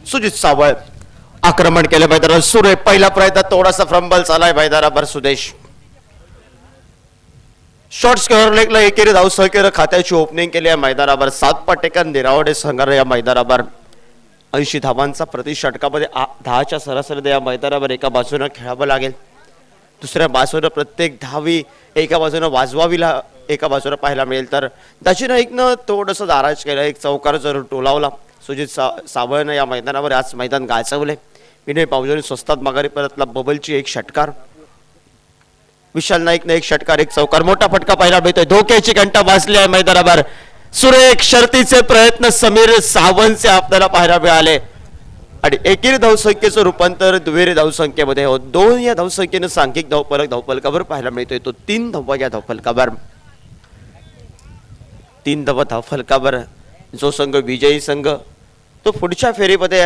सुजित सावळ आक्रमण केलं मैदानावर. सुरे पहिला प्रयत्न थोडासा फ्रंबल चालाय मैदानावर. सुदेश शॉर्ट स्क्वेअर लेगला एकेरी धाव सहकेर खात्याची ओपनिंग केली आहे मैदानावर. 7 पाटेकर निरावडे संघाने या मैदानावर 80 धावांचा प्रति षटकामध्ये 10च्या सरासरीने या मैदानावर एका बाजूने खेळावं लागेल. दुसऱ्या बाजूने प्रत्येक धावी एका बाजूने वाजवावी एका बाजूने पाहायला मिळेल. तर त्याची नाईकनं थोडंसं दाराज केलं. एक चौकार जर टोलावला. सुजित सावळनं या मैदानावर आज मैदान गाजवले. विनय पावजोनी स्वस्तात माघारी परतला. बबलची एक षटकार. विशाल नाईकने एक षटकार एक चौकार. मोठा फटका पाहायला मिळतोय. धोक्याची घंटा वाजली आहे मैदानावर. सुरेख शर्तीचे प्रयत्न समीर सावंतचे आपल्याला पाहायला मिळाले आणि एकेरी धावसंख्येचं रूपांतर दुहेरी धावसंख्येमध्ये होत. 2 या धावसंख्येनं सांघिक धावफलकावर पाहायला मिळतोय. तो 3 धावा या धावफलकावर. 3 धावा धावफलकावर जो संघ विजयी संघ तो पुढच्या फेरीमध्ये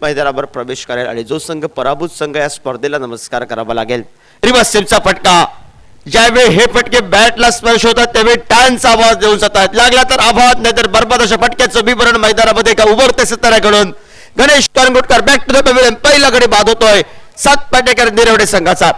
मैदानावर प्रवेश करेल आणि जो संघ पराभूत संघ या स्पर्धेला नमस्कार करावा लागेल. रिवर्स स्वीपचा फटका. ज्यावेळी हे फटके बॅटला स्पर्श होतात त्यावेळी टाळ्यांचा आवाज देऊन जातात. लागला तर आभात नाहीतर बरबाद अशा फटक्याचं विवरण मैदानामध्ये एका उभरते सिताऱ्याकडून Ganesh Karangutkar back to the pavilion पहिला गडी बाद होतोय 7 पाटेकर निरवडे संघाचा.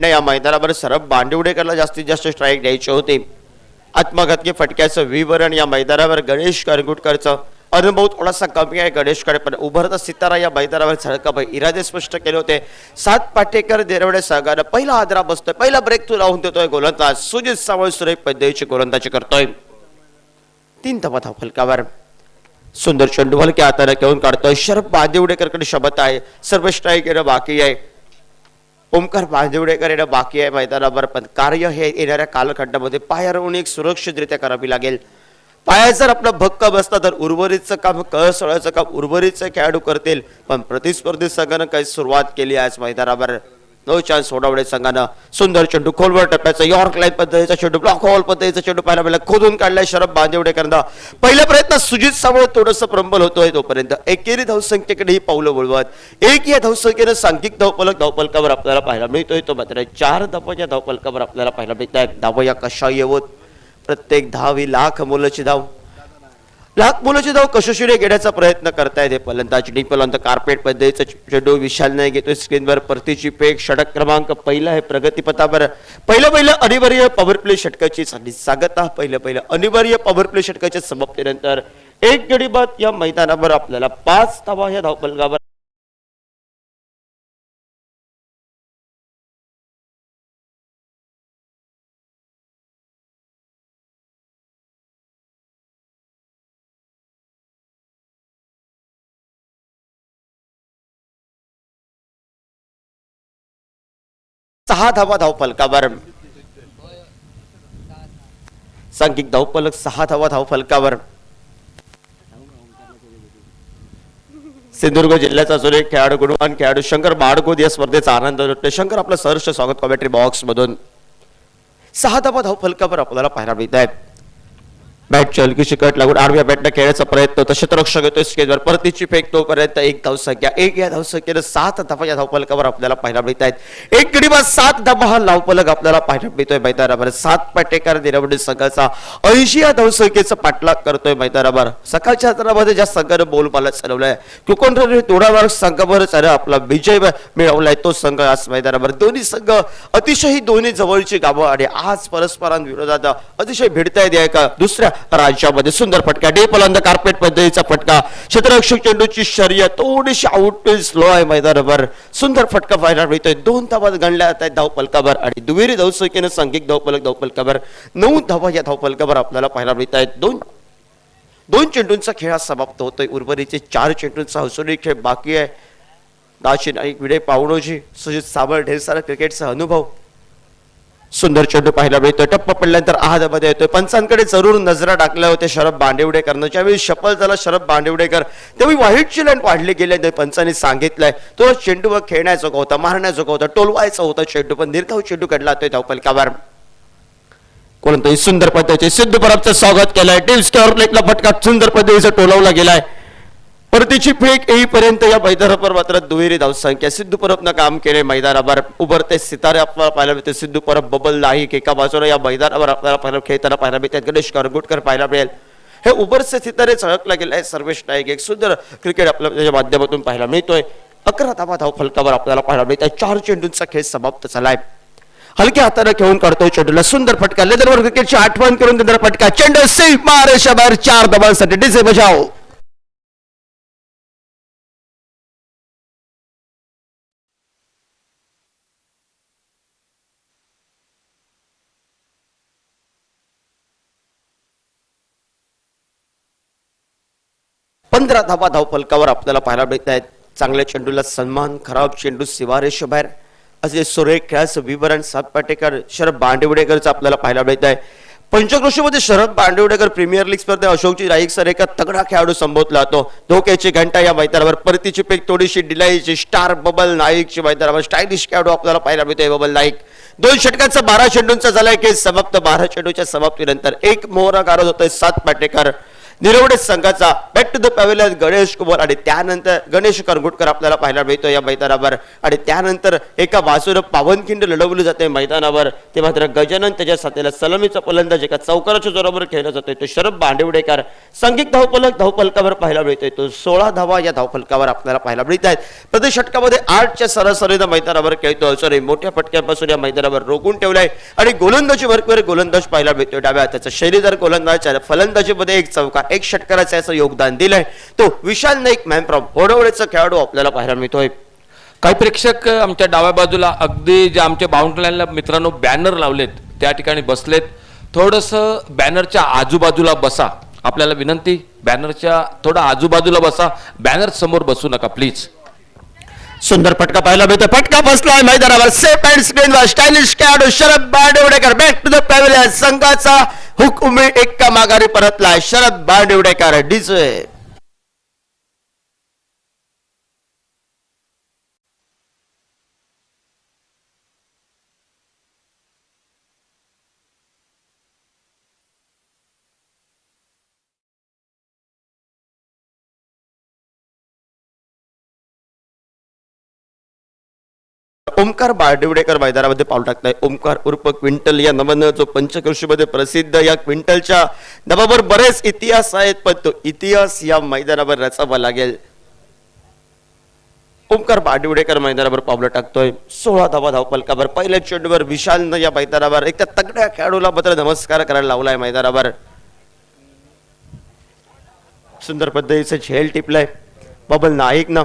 या मैदानावर सरब बांडिवडेकरला जास्तीत जास्त स्ट्राईक द्यायचे होते. आत्मघातकी फटक्याचं विवरण या मैदानावर गणेश करंगुटकरचं. अनुभव थोडासा कमी आहे गणेशकडे पण उभरता सितारा या मैदानावर झळकावे इरादे स्पष्ट केले होते. 7 पाटेकर निरवडे संघानं पहिला आदरा बसतोय. पहिला ब्रेक थ्रू लावून देतोय गोलंदाज सुजित सावळ. सुरेख पद्धतीची गोलंदाजी करतोय. 3 धावा धावफलकावर. सुंदर चेंडू हलक्या हाताने घेऊन काढतोय. शरद बांदिवडेकरकडे शब्द आहे. सर्व स्ट्राईक येणं बाकी आहे. ओमकार बांदिवडेकर येणं बाकी आहे मैदानावर पण कार्य हे येणाऱ्या कालखंडामध्ये पायावरून एक सुरक्षितरित्या करावी लागेल. पाया जर आपलं भक्क बसता तर उर्वरितचं काम कळसळाचं काम उर्वरितचे खेळाडू करतील. पण प्रतिस्पर्धी संघानं काही सुरुवात केली आज मैदानावर. नो चान्स सोडवडे संघानं सुंदर चेंडू खोलवर टप्प्याचा यॉर्क लाईन पद्धतीचा चेंडू ब्लॉक हॉल पद्धतीचा चेंडू पाहायला मिळाला. खोदून काढलाय शरद बांदिवडेकरांना. पहिल्या प्रयत्न सुजित सावळ थोडंसं प्रबल होतोय तोपर्यंत एकेरी धावसंख्येकडेही पावलं वळवत 1 या धावसंख्येनं सांघिक धावफलकावर आपल्याला पाहायला मिळतोय. तो मात्र 4 धावांच्या धावफलकावर आपल्याला पाहायला मिळत आहेत. धावा या कशा येवत. प्रत्येक धाव ही लाख मोलाची धाव. लाख मोलाची धाव कशोशीने घेण्याचा प्रयत्न करतायत हे फलंदाज. डिपलॉन कार्पेट पद्धतीचा चेंडू विशाल नाही घेतोय स्क्रीनवर. परतीची पेक. षटक क्रमांक पहिला आहे प्रगतीपथावर. पहिलं अनिवार्य पॉवर प्ले षटकाची सांगता. पहिलं अनिवार्य पॉवर प्ले षटकाच्या समाप्तीनंतर 1 गडी बाद या मैदानावर आपल्याला 5 धावा या धावफलकावर. सहा धावा धावफलकावर. सांघिक धावफलक 6 धावा धावफलकावर. सिंधुदुर्ग जिल्ह्याचा अजून एक खेळाडू गुणवान खेळाडू शंकर बाडगोद या स्पर्धेचा आनंद लुटतोय. शंकर आपलं सहर्ष स्वागत कॉमेंट्री बॉक्स मधून. 6 धावा धावफलकावर आपल्याला पाहायला मिळत आहेत. बॅटची हलकीशी कट लागून आडव्या बॅटने खेळायचा प्रयत्न. क्षेत्ररक्षक येतोय स्केजवर. परतीची फेक तोपर्यंत 1 धावसंख्या. 1 या धावसंख्येनं 7 धावा या धावफलकावर आपल्याला पाहायला मिळत आहेत. 1 गडी बाद 7 धावा हा धावफलक आपल्याला पाहायला मिळतोय मैदानावर. 7 पाटेकर निरवडे संघाचा 80 या धावसंख्येचा पाठलाग करतोय मैदानावर. सकाळच्या सत्रामध्ये ज्या संघानं बोलबाला चालवलाय कुकोंड्रे तोडावर संघावरच आपला विजय मिळवलाय तो संघ आज मैदानावर. दोन्ही संघ अतिशय दोन्ही जवळची गावं आणि आज परस्परांविरोधात अतिशय भिडतायत. एका दुसऱ्या राज्यामध्ये सुंदर फटका डीप ऑन द कार्पेट पद्धतीचा फटका क्षेत्ररक्षक चेंडूची शर्यत थोडीशी आउट स्लो आहे मैदानावर सुंदर फटका पाहायला मिळतोय 2 धावा गणल्या जात आहेत धावफलकावर आणि दुहेरी धावसंख्येनं सांघिक धावफलकावर 9 धावा या धावफलकावर आपल्याला पाहायला मिळत आहेत दोन चेंडूंचा खेळ हा समाप्त होतोय उर्वरितचे 4 चेंडूंचा हसोरी खेळ बाकी आहे दाशी नाईक विडे पावणोजी सुजित साबळ ढेर सारा क्रिकेटचा अनुभव सुंदर चेंडू पाहायला मिळतोय टप्पा पडल्यानंतर आहादामध्ये येतोय पंचांकडे जरूर नजरा टाकल्या होत्या शरद बांदिवडेकरनं ज्यावेळी शपथ झाला शरद बांदिवडेकर त्यावेळी व्हाईटची लाईन वाढली गेली पंचांनी सांगितलंय तो चेंडू खेळण्याचा होता मारण्याचा होता टोलवायचा होता चेंडू पण दीर्घाव चेंडू काढला जातोय धावफलकावर कोणतंही सुंदर पद्धतीचे सिद्धू परबचं स्वागत केलंय टीम स्टॉर लेगला फटका सुंदर पद्धतीचा टोलवला गेलाय परतीची फेक येईपर्यंत या मैदानावर मात्र दुहेरी धावसंख्या सिद्धू परबनं काम केले मैदानावर उभरते सितारे आपल्याला पाहायला मिळते सिद्धू परब बबल नाईक एका बाजूला या मैदानावर आपल्याला पाहायला खेळताना पाहायला मिळतात गणेश करगुटकर पाहायला मिळेल हे उभरचे सितारे चळकला गेलाय सर्वेश नाईक एक सुंदर क्रिकेट आपल्याला त्याच्या माध्यमातून पाहायला मिळतोय 11 धावा धावफलकावर आपल्याला पाहायला मिळतात 4 चेंडूंचा खेळ समाप्त झालाय हलक्या हाताने खेळून काढतोय चेंडूला सुंदर फटका लेदरवर क्रिकेटची आठवण करून देणारा फटका चेंडू सेफ महाराष्ट्र बाहेर 4 धावांसाठी डीजे बजाव पंधरा धावा धावफलकावर आपल्याला पाहायला मिळत आहेत चांगल्या चेंडूला सन्मान खराब चेंडू शिवारेश बाहेर असे सुरेख खेळाचं विवरण सात पाटेकर शरद बांदिवडेकरचं आपल्याला पाहायला मिळत आहे पंचक्रोशीमध्ये शरद बांदिवडेकर प्रीमियर लीग स्पर्धेत अशोकची राईक सर एका तगडा खेळाडू संबोधला जातो धोक्याची घंटा या मैदानावर परतीची पेक थोडीशी डिलाईची स्टार बबल नाईकची मैदानावर स्टायलिश खेळाडू आपल्याला पाहायला मिळतोय बबल नाईक 2 षटकांचा 12 चेंडूंचा झालाय की समाप्त 12 चेंडूच्या समाप्तीनंतर एक मोहरा गारद होतोय सात पाटेकर निरवडे संघाचा back to the pavilion Ganesh Kumar आणि त्यानंतर गणेश करगुटकर आपल्याला पाहायला मिळतो या मैदानावर आणि त्यानंतर एका बाजूने पावनखिंड लढवली जाते मैदानावर ते मात्र गजानन त्याच्या साथीला सलामीचा फलंदाज एका चौकाराच्या जोरावर खेळला जातोय तो शरद बांदिवडेकर सांघिक धावफलकावर पाहायला मिळतोय तो 16 धावा या धावफलकावर आपल्याला पाहायला मिळत आहेत प्रति षटकामध्ये 8च्या सरासरीनं मैदानावर खेळतो सॉरी मोठ्या फटक्यांपासून या मैदानावर रोखून ठेवलाय आणि गोलंदाजी वर्कवर गोलंदाज पाहायला मिळतोय डाव्या हाताचा शैलीदार गोलंदाज फलंदाजीमध्ये एक चौकार एक षटकाराचं असं योगदान दिलंय तो विशाल नाईक मॅन फ्रॉम होडवडेचा खेळाडू आपल्याला पाहायला मिळतोय काही प्रेक्षक आमच्या डाव्या बाजूला अगदी जे आमच्या बाउंड्री लाईनला मित्रांनो बॅनर लावलेत त्या ठिकाणी बसलेत थोडंसं बॅनरच्या आजूबाजूला बसा आपल्याला विनंती बॅनरच्या थोडं आजूबाजूला बसा बॅनर समोर बसू नका प्लीज सुंदर फटका पाहायला मिळतो फटका बसलाय मैदानावर सेफ अँड स्क्रीनवर स्टायलिश खेळाडू Sharad Bandiwadekar back to the pavilion संघाचा हुकूम एका माघारी परतलाय शरद बांदिवडेकर डीजे ओमकार बांदिवडेकर मैदानामध्ये पाऊल टाकताय ओमकार उर्फ क्विंटल या नावानं जो पंचक्रोशीमध्ये प्रसिद्ध या क्विंटलच्या नावावर बरेच इतिहास आहेत पण तो इतिहास या मैदानावर रचावा लागेल ओमकार बांदिवडेकर मैदानावर पावलं टाकतोय 16 धावा धावफलकावर पहिल्या चेंडूवर विशालनं या मैदानावर एक त्या तगड्या खेळाडूला मात्र नमस्कार करायला लावलाय मैदानावर सुंदर पद्धतीचे झेल टिपलाय बबल नाईक ना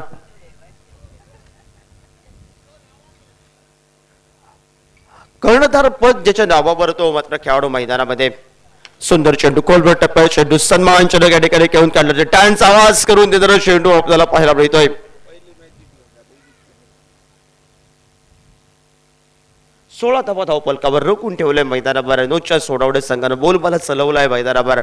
कर्णधार पद ज्याच्या नावावर तो मात्र खेळाडू मैदानामध्ये सुंदर चेंडू कोलवर टप्प्या चेंडू सन्मान चेंडू या ठिकाणी घेऊन काढला टाळ्यांचा आवाज करून देणारा चेंडू आपल्याला पाहायला मिळतोय 16 धावा धावफलकावर रोखून ठेवलंय मैदानावर नोच्या सोडावडे संघानं बोलबाला चलवलाय मैदानावर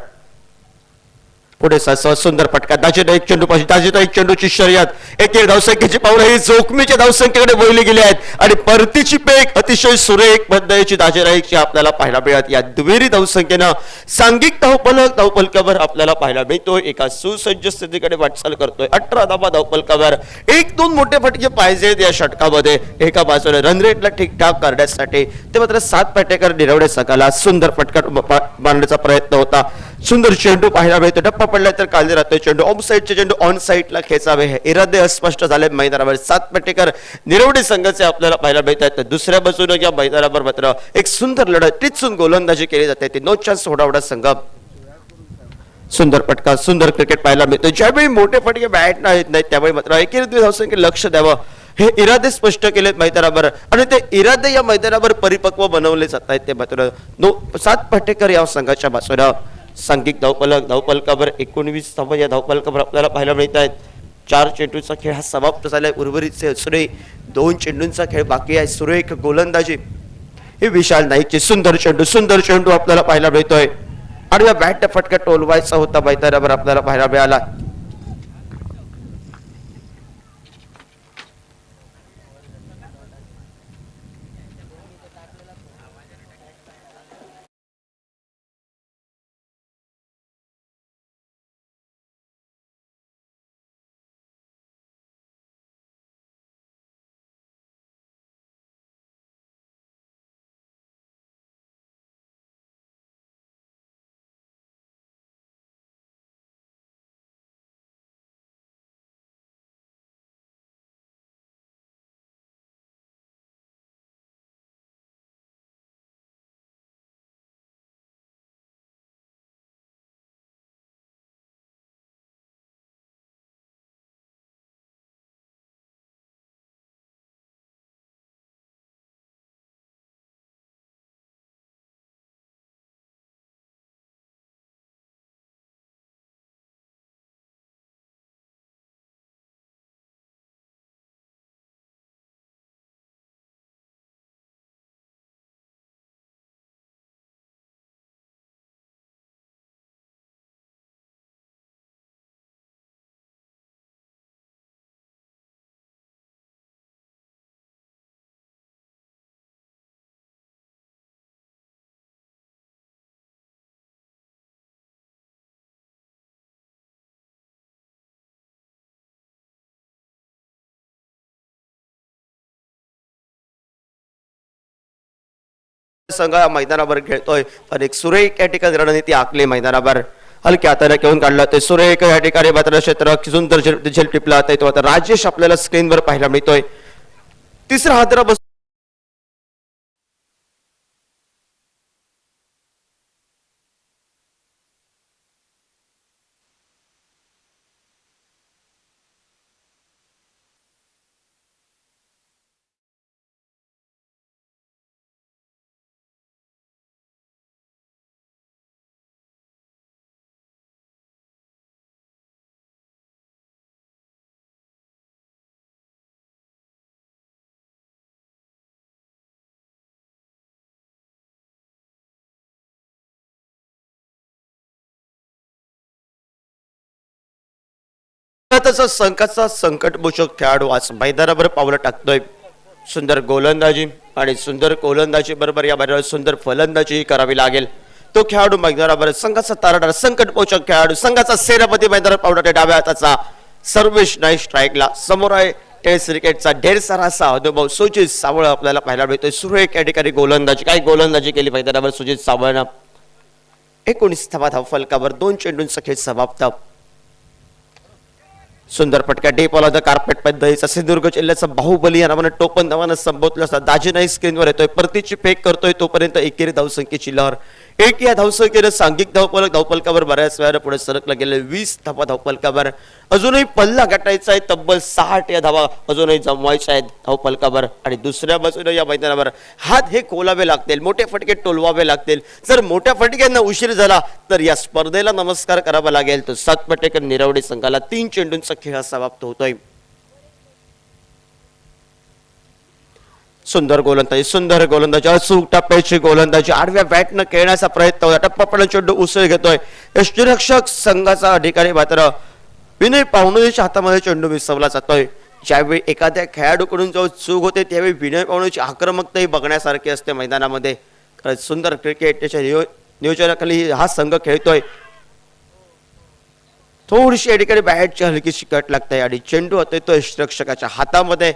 पुढे सुंदर फटका दाजीचा एक चेंडू पाशी दाजीचा एक चेंडूची शर्यत एक धावसंख्येची पावलं ही जोखमीच्या धावसंख्येकडे वळली गेली आहेत आणि परतीची पेक अतिशय सुरेख पद्धतीची दाजीराईची आपल्याला पाहायला मिळत या दुहेरी धावसंख्येनं सांघिक धावफलकावर आपल्याला पाहायला मिळतोय एका सुसज्ज स्थितीकडे वाटचाल करतोय 18 धावा धावफलकावर 1-2 मोठे फटके पाहिजेत या षटकामध्ये एका बाजूने रन रेटला ठीकठाक करण्यासाठी ते मात्र सात पाटेकर निरवडे संघाला सुंदर फटका मारण्याचा प्रयत्न होता सुंदर चेंडू पाहायला मिळतो टप्पा पडला तर काढले राहतोय चेंडू ऑफ साईडचे चेंडू ऑन साईडला खेचावे हे इरादे अस्पष्ट झाले मैदानावर सात पाटेकर निरवडे संघाचे आपल्याला पाहायला मिळतात दुसऱ्या बाजूने या मैदानावर मात्र एक सुंदर लढत टिचून गोलंदाजी केली जाते ती नो चान्स होडावडा संघ सुंदर फटका, सुंदर क्रिकेट पाहायला मिळतो. ज्यावेळी मोठे फटके बॅट येत नाहीत त्यावेळी मात्र एकेरी धावसंख्येत लक्ष द्यावं, हे इरादे स्पष्ट केलेत मैदानावर आणि ते इरादे या मैदानावर परिपक्व बनवले जात आहेत. ते मात्र 7 फटेकर या संघाच्या बाजूला. सांघिक धावफलकावर 19 धावा या धावफलकावर आपल्याला पाहायला मिळत आहेत. 4 चेंडूचा खेळ हा समाप्त झालाय. उर्वरितचे असणे 2 चेंडूंचा खेळ बाकी आहे. सुरेख गोलंदाजी हे विशाल नाईकचे सुंदर चेंडू आपल्याला पाहायला मिळतोय आणि या बॅट फटका टोलवायचा होता मैदानावर आपल्याला पाहायला मिळाला. संघ या मैदानावर खेळतोय पण एक सुरेख या ठिकाणी रणनीती आखली मैदानावर. हलक्या हाताने घेऊन काढला ते सुरेख या ठिकाणी मात्र क्षेत्र सुंदर झेल टिपला जातोय. तो आता राजेश आपल्याला स्क्रीनवर पाहायला मिळतोय. तिसरा हादरा बस संघाचा संकटमोचक खेळाडू आज मैदानावर पावलं टाकतोय. सुंदर गोलंदाजी आणि सुंदर गोलंदाजी बरोबर या मैदानावर सुंदर फलंदाजी करावी लागेल. तो खेळाडू मैदानावर संघाचा तारणारा संकटमोचक खेळाडू संघाचा सेनापती मैदानावर पावलं डाव्या हाताचा सर्वेश नाईक स्ट्राईकला समोर आहे. टेस्ट क्रिकेटचा ढेर सारा असा अनुभव सुजित सावळ आपल्याला पाहायला मिळतोय. सुरेख या ठिकाणी गोलंदाजी काय गोलंदाजी केली मैदानावर सुजित सावळनं. 19 धावा फलकावर 2 चेंडूंचा खेळ समाप्त. सुंदर फटका डीप ऑल द कार्पेट पद्धतीचा सिंधुदुर्ग जिल्ह्याचा बाहुबली या नावाने टोपण नावानं संबोधलं असता दाजी नाईक स्क्रीनवर येतोय. परतीची फेक करतोय तोपर्यंत एकेरी धावसंख्येची लहर. एक या धावसंख्येनं सांघिक धावफलकावर बऱ्याच वेळा पुढे सरकला गेले. 20 धावा धावफलकावर अजूनही पल्ला गाठायचा आहे. तब्बल 60 या धावा अजूनही जमवायच्या आहेत धावफलकावर. आणि दुसऱ्या बाजूने या मैदानावर हात हे खोलावे लागतील, मोठे फटके टोलवावे लागतील. जर मोठ्या फटक्यांना उशीर झाला तर या स्पर्धेला नमस्कार करावा लागेल. तो 7 फटेकर निरवडे संघाला 3 चेंडूंचा खेळ समाप्त होतोय. सुंदर गोलंदाजी अचूक टप्प्याची गोलंदाजी आडव्या बॅटनं खेळण्याचा प्रयत्न होता. टप्पा चेंडू उसळ घेतोय. यष्टीरक्षक संघाचा अधिकारी मात्र विनय पावणेच्या हातामध्ये चेंडू विसवला जातोय. ज्यावेळी एखाद्या खेळाडूकडून जो चूक होते त्यावेळी विनय पावणेची आक्रमकताही बघण्यासारखी असते मैदानामध्ये. सुंदर क्रिकेट त्याच्या नियोजनाखाली हा संघ खेळतोय. थोडीशी या ठिकाणी बॅटची हलकीशी कट लागते आणि चेंडू होतोय तो यष्टीरक्षकाच्या हातामध्ये.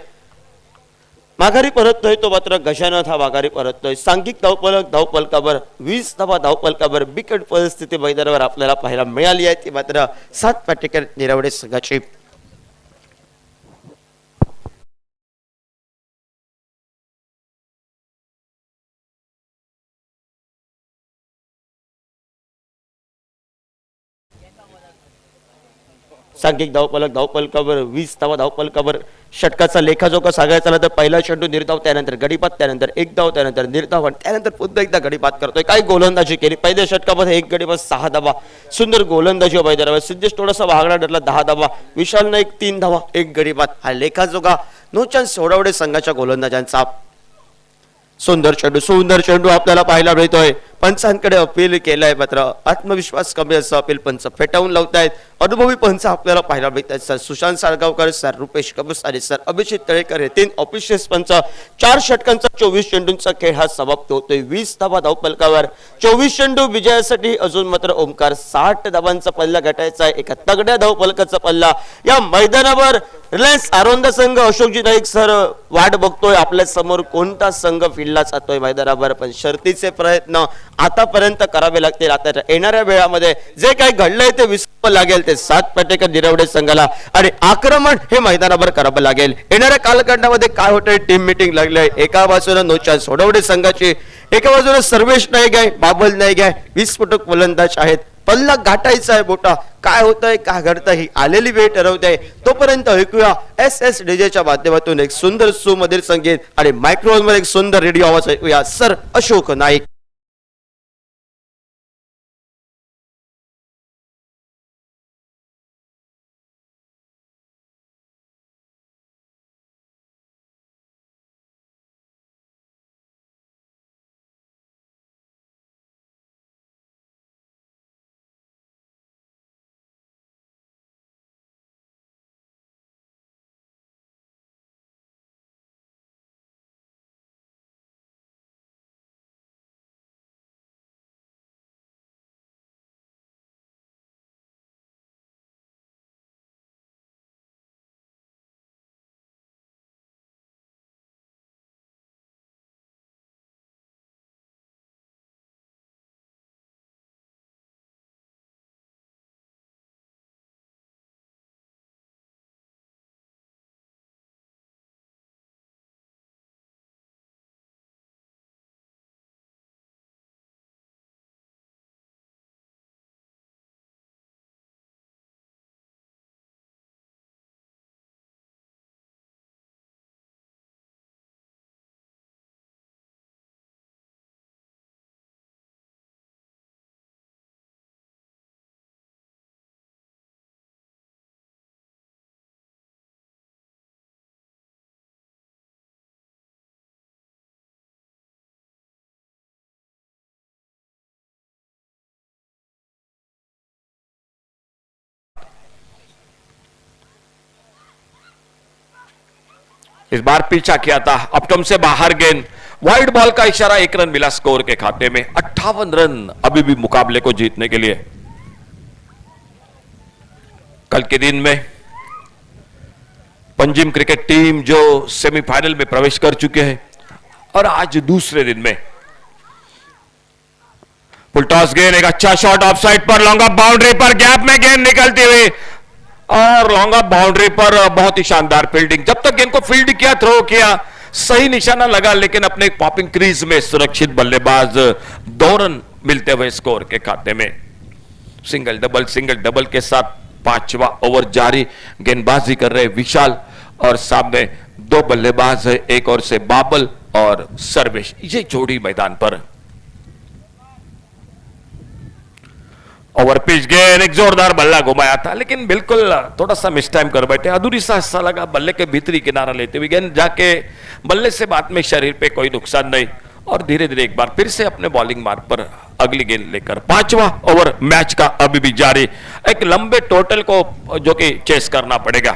माघारी परततोय तो मात्र गजानन हा माघारी परततोय. सांघिक धावफलकावर 20 धावा धावफलकावर बिकट परिस्थिती मैदानावर आपल्याला पाहायला मिळाली आहे. ती मात्र 7 फटेकर निरवडे संघाची. सांघिक धावफलकावर 20 धावा धावफलकावर षटकाचा लेखाजोखा सांगायचा झाला तर पहिला चेंडू निर्धाव, त्यानंतर गडीपात, त्यानंतर 1 धाव, त्यानंतर निर्धाव आणि त्यानंतर पुन्हा एकदा गडीपात करतोय. काय गोलंदाजी केली पहिल्या षटकामध्ये, 1 गडीपात 6 धावा, सुंदर गोलंदाजी मैदानावर. सिद्धेश थोडासा वागडा ठरला, 10 धावा, विशाल नाईक 3 धावा, 1 गडीपात. हा लेखाजोखा नो चान्स सोडावडे संघाच्या गोलंदाजांचा. सुंदर चेंडू आपल्याला पाहायला मिळतोय. पंचांकडे अपील केलंय, मात्र आत्मविश्वास कमी असं अपील पंच फेटाळून लावतायत. अनुभवी पंच आपल्याला पाहायला मिळत आहेत. Sir Sushant Salgaonkar, sir Rupesh Kabusare, sir Abhijit Talekar हे 3 ऑफिशियस पंच. 4 षटकांचा 24 चेंडूंचा खेळ हा समाप्त होतोय. 20 धावा धावफलकावर, 24 चेंडू विजयासाठी. अजून मात्र ओमकार 60 धावांचा पल्ला गाठायचा आहे. एका तगड्या धावफलकाचा पल्ला या मैदानावर. रिलायन्स आरोंदा संघ, अशोकजी नाईक सर वाट बघतोय आपल्या समोर कोणता संघ फिल्डला जातोय मैदानावर. पण शर्तीचे प्रयत्न आतापर्यंत करावे लागतील. आता येणाऱ्या वेळामध्ये जे काही घडलंय ते विसरावं लागेल. ते 7 पटेकर निरवडे संघाला आणि आक्रमण हे मैदानावर करावं लागेल. येणाऱ्या कालखंडामध्ये काय होतंय, टीम मीटिंग लागलंय. एका बाजूला नो चान्स सोडवडे संघाची, एका बाजूला सर्वेश नाईक आहे, बाबल नाईक आहे, 20 फुटक फलंदाज आहेत. पल्ला गाठायचा आहे मोठा. काय होतंय, काय घडतंय, ही आलेली वेळ ठरवते. तोपर्यंत ऐकूया एस डीजेच्या माध्यमातून एक सुंदर सुमधुर संगीत आणि मायक्रोफोनवर एक सुंदर रेडिओ आवाज ऐकूया. सर अशोक नाईक. इस बार पीछा किया था, अपटम से बाहर गेंद, वाइड बॉल का इशारा, 1 रन मिला स्कोर के खाते में. 58 रन अभी भी मुकाबले को जीतने के लिए. कल के दिन में पंजिम क्रिकेट टीम जो सेमीफाइनल में प्रवेश कर चुके हैं और आज दूसरे दिन में फुल टॉस गेंद, एक अच्छा shot of side per, long off boundary per, gap में गेंद निकलती हुई और लॉन्ग ऑफ बाउंड्री पर बहुत ही शानदार फील्डिंग. जब तक गेंद को फील्ड किया, थ्रो किया, सही निशाना लगा, लेकिन अपने पॉपिंग क्रीज में सुरक्षित बल्लेबाज 2 रन मिलते हुए स्कोर के खाते में. सिंगल डबल के साथ 5वां ओवर जारी. गेंदबाजी कर रहे विशाल और सामने 2 बल्लेबाज है, एक और से बाबल और सर्वेश. ये जोड़ी मैदान पर. ओवर पिच गेंद, एक जोरदार बल्ला घुमाया था, लेकिन बिल्कुल थोड़ा सा मिस टाइम कर बैठे. अधूरी सा हिस्सा लगा, बल्ले के भीतरी किनारा लेते हुए गेंद जाके बल्ले से बाद में शरीर पे कोई नुकसान नहीं और धीरे धीरे एक बार फिर से अपने बॉलिंग मार्ग पर अगली गेंद लेकर. 5वां ओवर मैच का अभी भी जारी. एक लंबे टोटल को जो कि चेस करना पड़ेगा.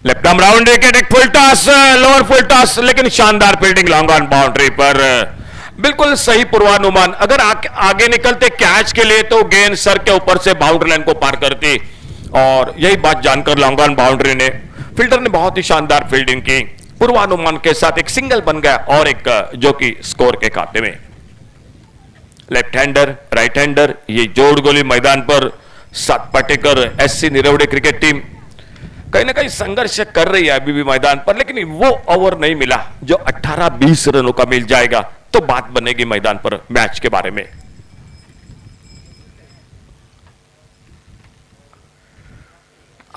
लेफ्ट आर्म राउंड विकेट, एक फुल टॉस, लोअर फुल टॉस, लेकिन शानदार फील्डिंग लॉन्ग ऑन बाउंड्री पर. बिल्कुल सही पूर्वानुमान. अगर आगे निकलते कैच के लिए तो गेंद सर के ऊपर से बाउंड्री लाइन को पार करती और यही बात जानकर लॉन्ग ऑन बाउंड्री ने, फील्डर ने बहुत ही शानदार फील्डिंग की. पूर्वानुमान के साथ एक सिंगल बन गया और एक जो कि स्कोर के खाते में. लेफ्ट हैंडर, राइट हैंडर, ये जोड़ गोली मैदान पर. 7 Patekar SC Nirawade cricket team कहीं ना कहीं संघर्ष कर रही है अभी भी मैदान पर, लेकिन वो ओवर नहीं मिला जो 18-20 रनों का मिल जाएगा तो बात बनेगी मैदान पर मैच के बारे में.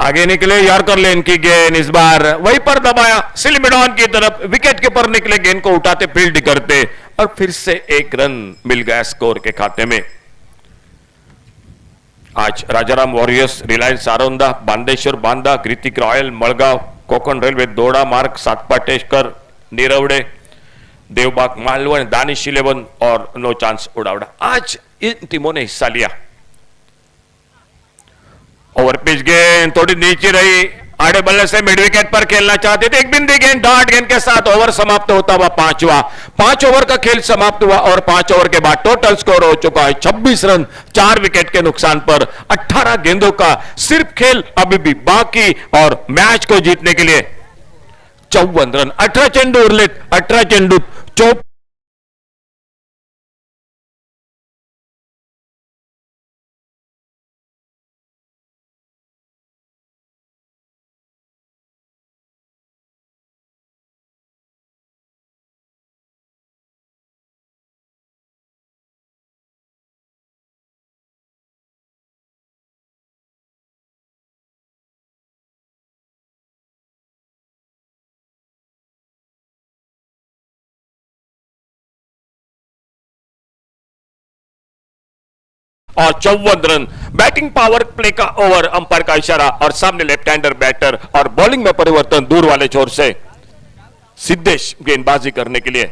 आगे निकले यॉर्कर लेन की गेंद, इस बार वहीं पर दबाया सिलमिडॉन की तरफ, विकेट के पर निकले, गेंद को उठाते फील्ड करते और फिर से एक रन मिल गया स्कोर के खाते में। आज राजाराम वॉरियर्स, रिलायंस आरोंदा, बांदेश्वर बांदा, कृतिक रॉयल, मळगाव, कोकण रेल्वे, दोडा मार्ग, सातपाटेश्वर, निरवडे, देवबाग, मालवण, दानिश 11 और नो चांस उड़ावड़ा, आज इन टीमों ने हिस्सा लिया। ओवर पिच गेंद थोड़ी नीचे रही, आड़े बल्ले से मिड विकेट पर खेलना चाहते थे, एक बिंदी गेंद, डॉट गेंद के साथ ओवर समाप्त होता हुआ 5 ओवर का खेल समाप्त हुआ और 5 ओवर के बाद टोटल स्कोर हो चुका है 26 रन 4 विकेट के नुकसान पर। 18 गेंदों का सिर्फ खेल अभी भी बाकी और मैच को जीतने के लिए 54 रन, 18 चेंडू उरलेत, 18 चेंडू 54 और 54 रन। बैटिंग पावर प्ले का ओवर, अंपायर का इशारा और सामने लेफ्ट हैंडर बैटर और बॉलिंग में परिवर्तन दूर वाले छोर से सिद्धेश गेंदबाजी करने के लिए।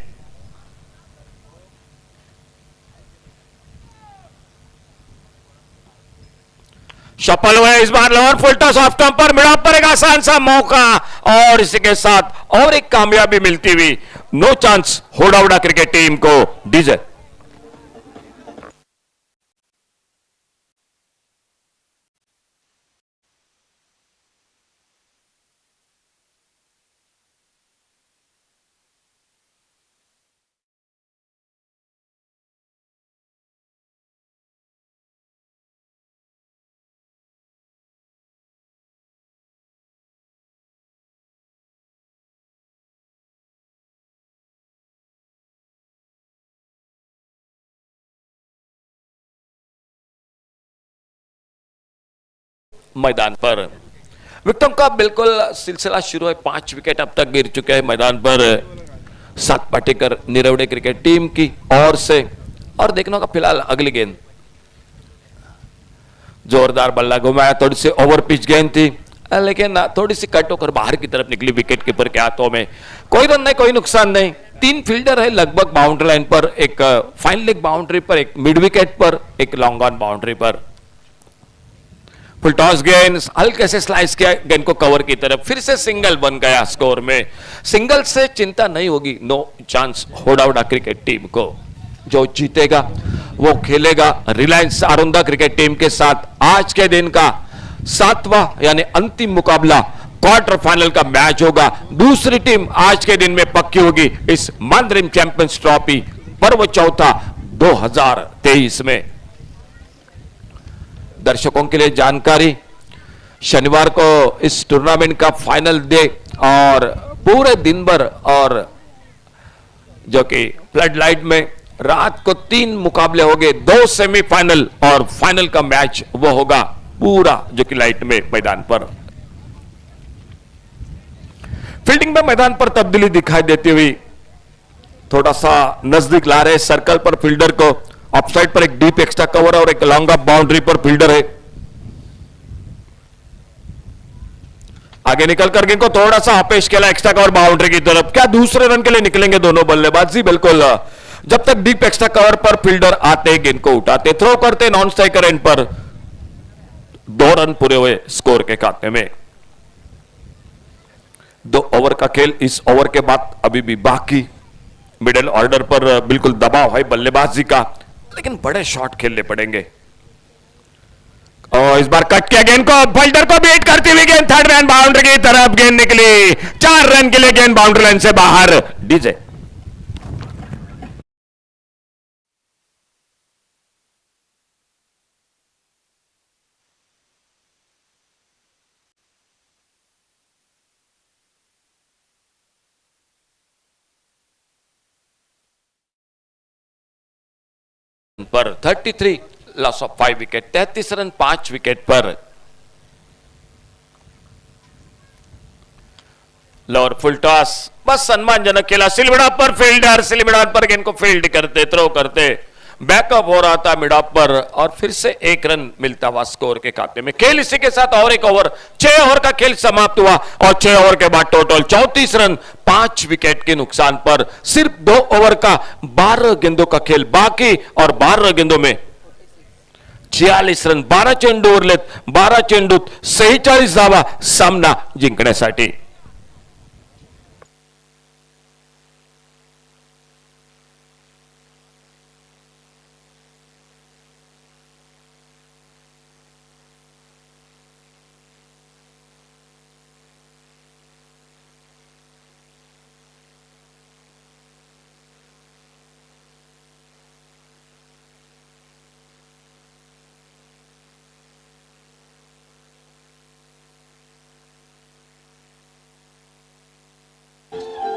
सफल हुए इस बार lower full toss off stump पर, मिड ऑफ पर एक आसान सा मौका और इसी के साथ और एक कामयाबी मिलती हुई नो चांस होडावड़ा क्रिकेट टीम को डीजे। मैदान पर विकेटों का बिल्कुल सिलसिला शुरू है, 5 विकेट अब तक गिर चुके हैं मैदान पर सात पाटेकर निरवड़े क्रिकेट टीम की ओर से। और देखने का फिलहाल अगली गेंद, जोरदार बल्ला घुमाया, थोड़ी सी ओवर पिच गेंद थी लेकिन थोड़ी सी कट होकर बाहर की तरफ निकली विकेट कीपर के हाथों में। कोई रन नहीं, कोई नुकसान नहीं। 3 फील्डर है लगभग बाउंड्री लाइन पर, एक फाइन लेग बाउंड्री पर, एक मिड विकेट पर, एक long on boundary per. Full toss गेंद, हल्के से स्लाइस किया गेंद को कवर की तरफ, फिर से सिंगल बन गया स्कोर में। सिंगल से चिंता नहीं होगी नो चांस होडावड़ा क्रिकेट टीम को। जो जीतेगा वो खेलेगा रिलायंस आरोंदा क्रिकेट टीम के साथ आज के दिन का 7वां यानी अंतिम मुकाबला, क्वार्टर फाइनल का मैच होगा। दूसरी टीम आज के दिन में पक्की होगी इस मंदरिम चैंपियंस ट्रॉफी पर्व चौथा 2023 में। दर्शकों के लिए जानकारी, शनिवार को इस टूर्नामेंट का फाइनल डे और पूरे दिन भर और जो कि फ्लड लाइट में रात को 3 मुकाबले होंगे, 2 सेमीफाइनल और फाइनल का मैच वो होगा पूरा जो कि लाइट में मैदान पर। फील्डिंग में मैदान पर तब्दीली दिखाई देती हुई थोड़ा सा नजदीक ला रहे सर्कल पर फील्डर को, ऑफ साइड पर एक डीप एक्स्ट्रा कवर और एक लॉन्ग ऑफ बाउंड्री पर फील्डर है। आगे निकल कर गेंद को थोड़ा सा अपेश खेला एक्स्ट्रा कवर बाउंड्री की तरफ। क्या दूसरे रन के लिए निकलेंगे दोनों बल्लेबाज? जी बिल्कुल, जब तक डीप एक्स्ट्रा कवर पर फील्डर आते गेंद को उठाते, थ्रो करते नॉन स्ट्राइकर एंड पर, 2 रन पूरे हुए स्कोर के खाते में। 2 ओवर का खेल इस ओवर के बाद अभी भी बाकी। मिडिल ऑर्डर पर बिल्कुल दबाव है बल्लेबाजी का, लेकिन बड़े शॉट खेलने पड़ेंगे। और इस बार कट किया गेंद को, फील्डर को बीट करती हुई गेंद थर्ड मैन बाउंड्री की तरफ गेंद निकली। 4 रन के लिए गेंद बाउंड्री लाइन से बाहर। डीजे पर 33 loss of 5 wicket, 33 run 5 wicket पर। लोअर फुल टॉस बस सम्मानजनक खेला, सिलमिड ऑफ पर फील्डर, सिलमिड ऑफ पर गेंद को फील्ड करते, थ्रो करते, बैकअप हो रहा था मिड ऑफ पर और फिर से 1 रन मिलता हुआ स्कोर के खाते में। खेल इसी के साथ और 1 ओवर, 6 ओवर का खेल समाप्त हुआ और 6 ओवर के बाद टोटल 34 रन 5 विकेट के नुकसान पर। सिर्फ 2 ओवर का 12 गेंदों का खेल बाकी और 12 गेंदों में 46 रन, 12 चेंडू उरलेत, 12 चेंडूत 46 धावा सामना जिंकण्यासाठी।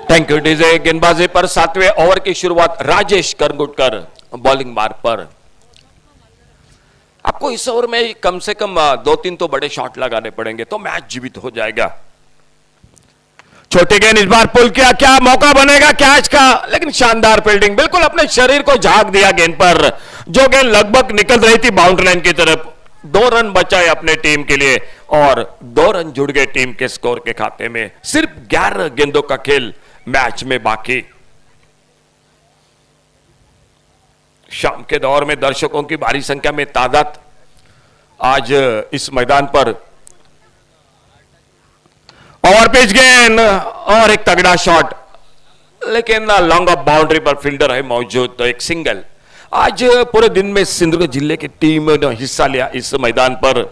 Thank you DJ. गेंदबाजी पर 7वें ओवर की शुरुआत राजेश करंगुटकर बॉलिंग मार्ग पर। आपको इस ओवर में कम से कम 2-3 तो बड़े शॉट लगाने पड़ेंगे तो मैच जीवित हो जाएगा। छोटी गेंद इस बार पुल किया, क्या मौका बनेगा कैच का, लेकिन शानदार फील्डिंग, बिल्कुल अपने शरीर को झांक दिया गेंद पर, जो गेंद लगभग निकल रही थी बाउंड्री लाइन की तरफ। 2 रन बचाए अपने टीम के लिए और 2 रन जुड़ गए टीम के स्कोर के खाते में। सिर्फ 11 गेंदों का खेल मैच में बाकी। शाम के दौर में दर्शकों की भारी संख्या में तादाद आज इस मैदान पर। ओवर पिच गेंद और एक तगड़ा शॉट, लेकिन लॉन्ग ऑफ बाउंड्री पर फील्डर है मौजूद, तो एक सिंगल। आज पूरे दिन में सिंधुदुर्ग जिले की टीम ने हिस्सा लिया इस मैदान पर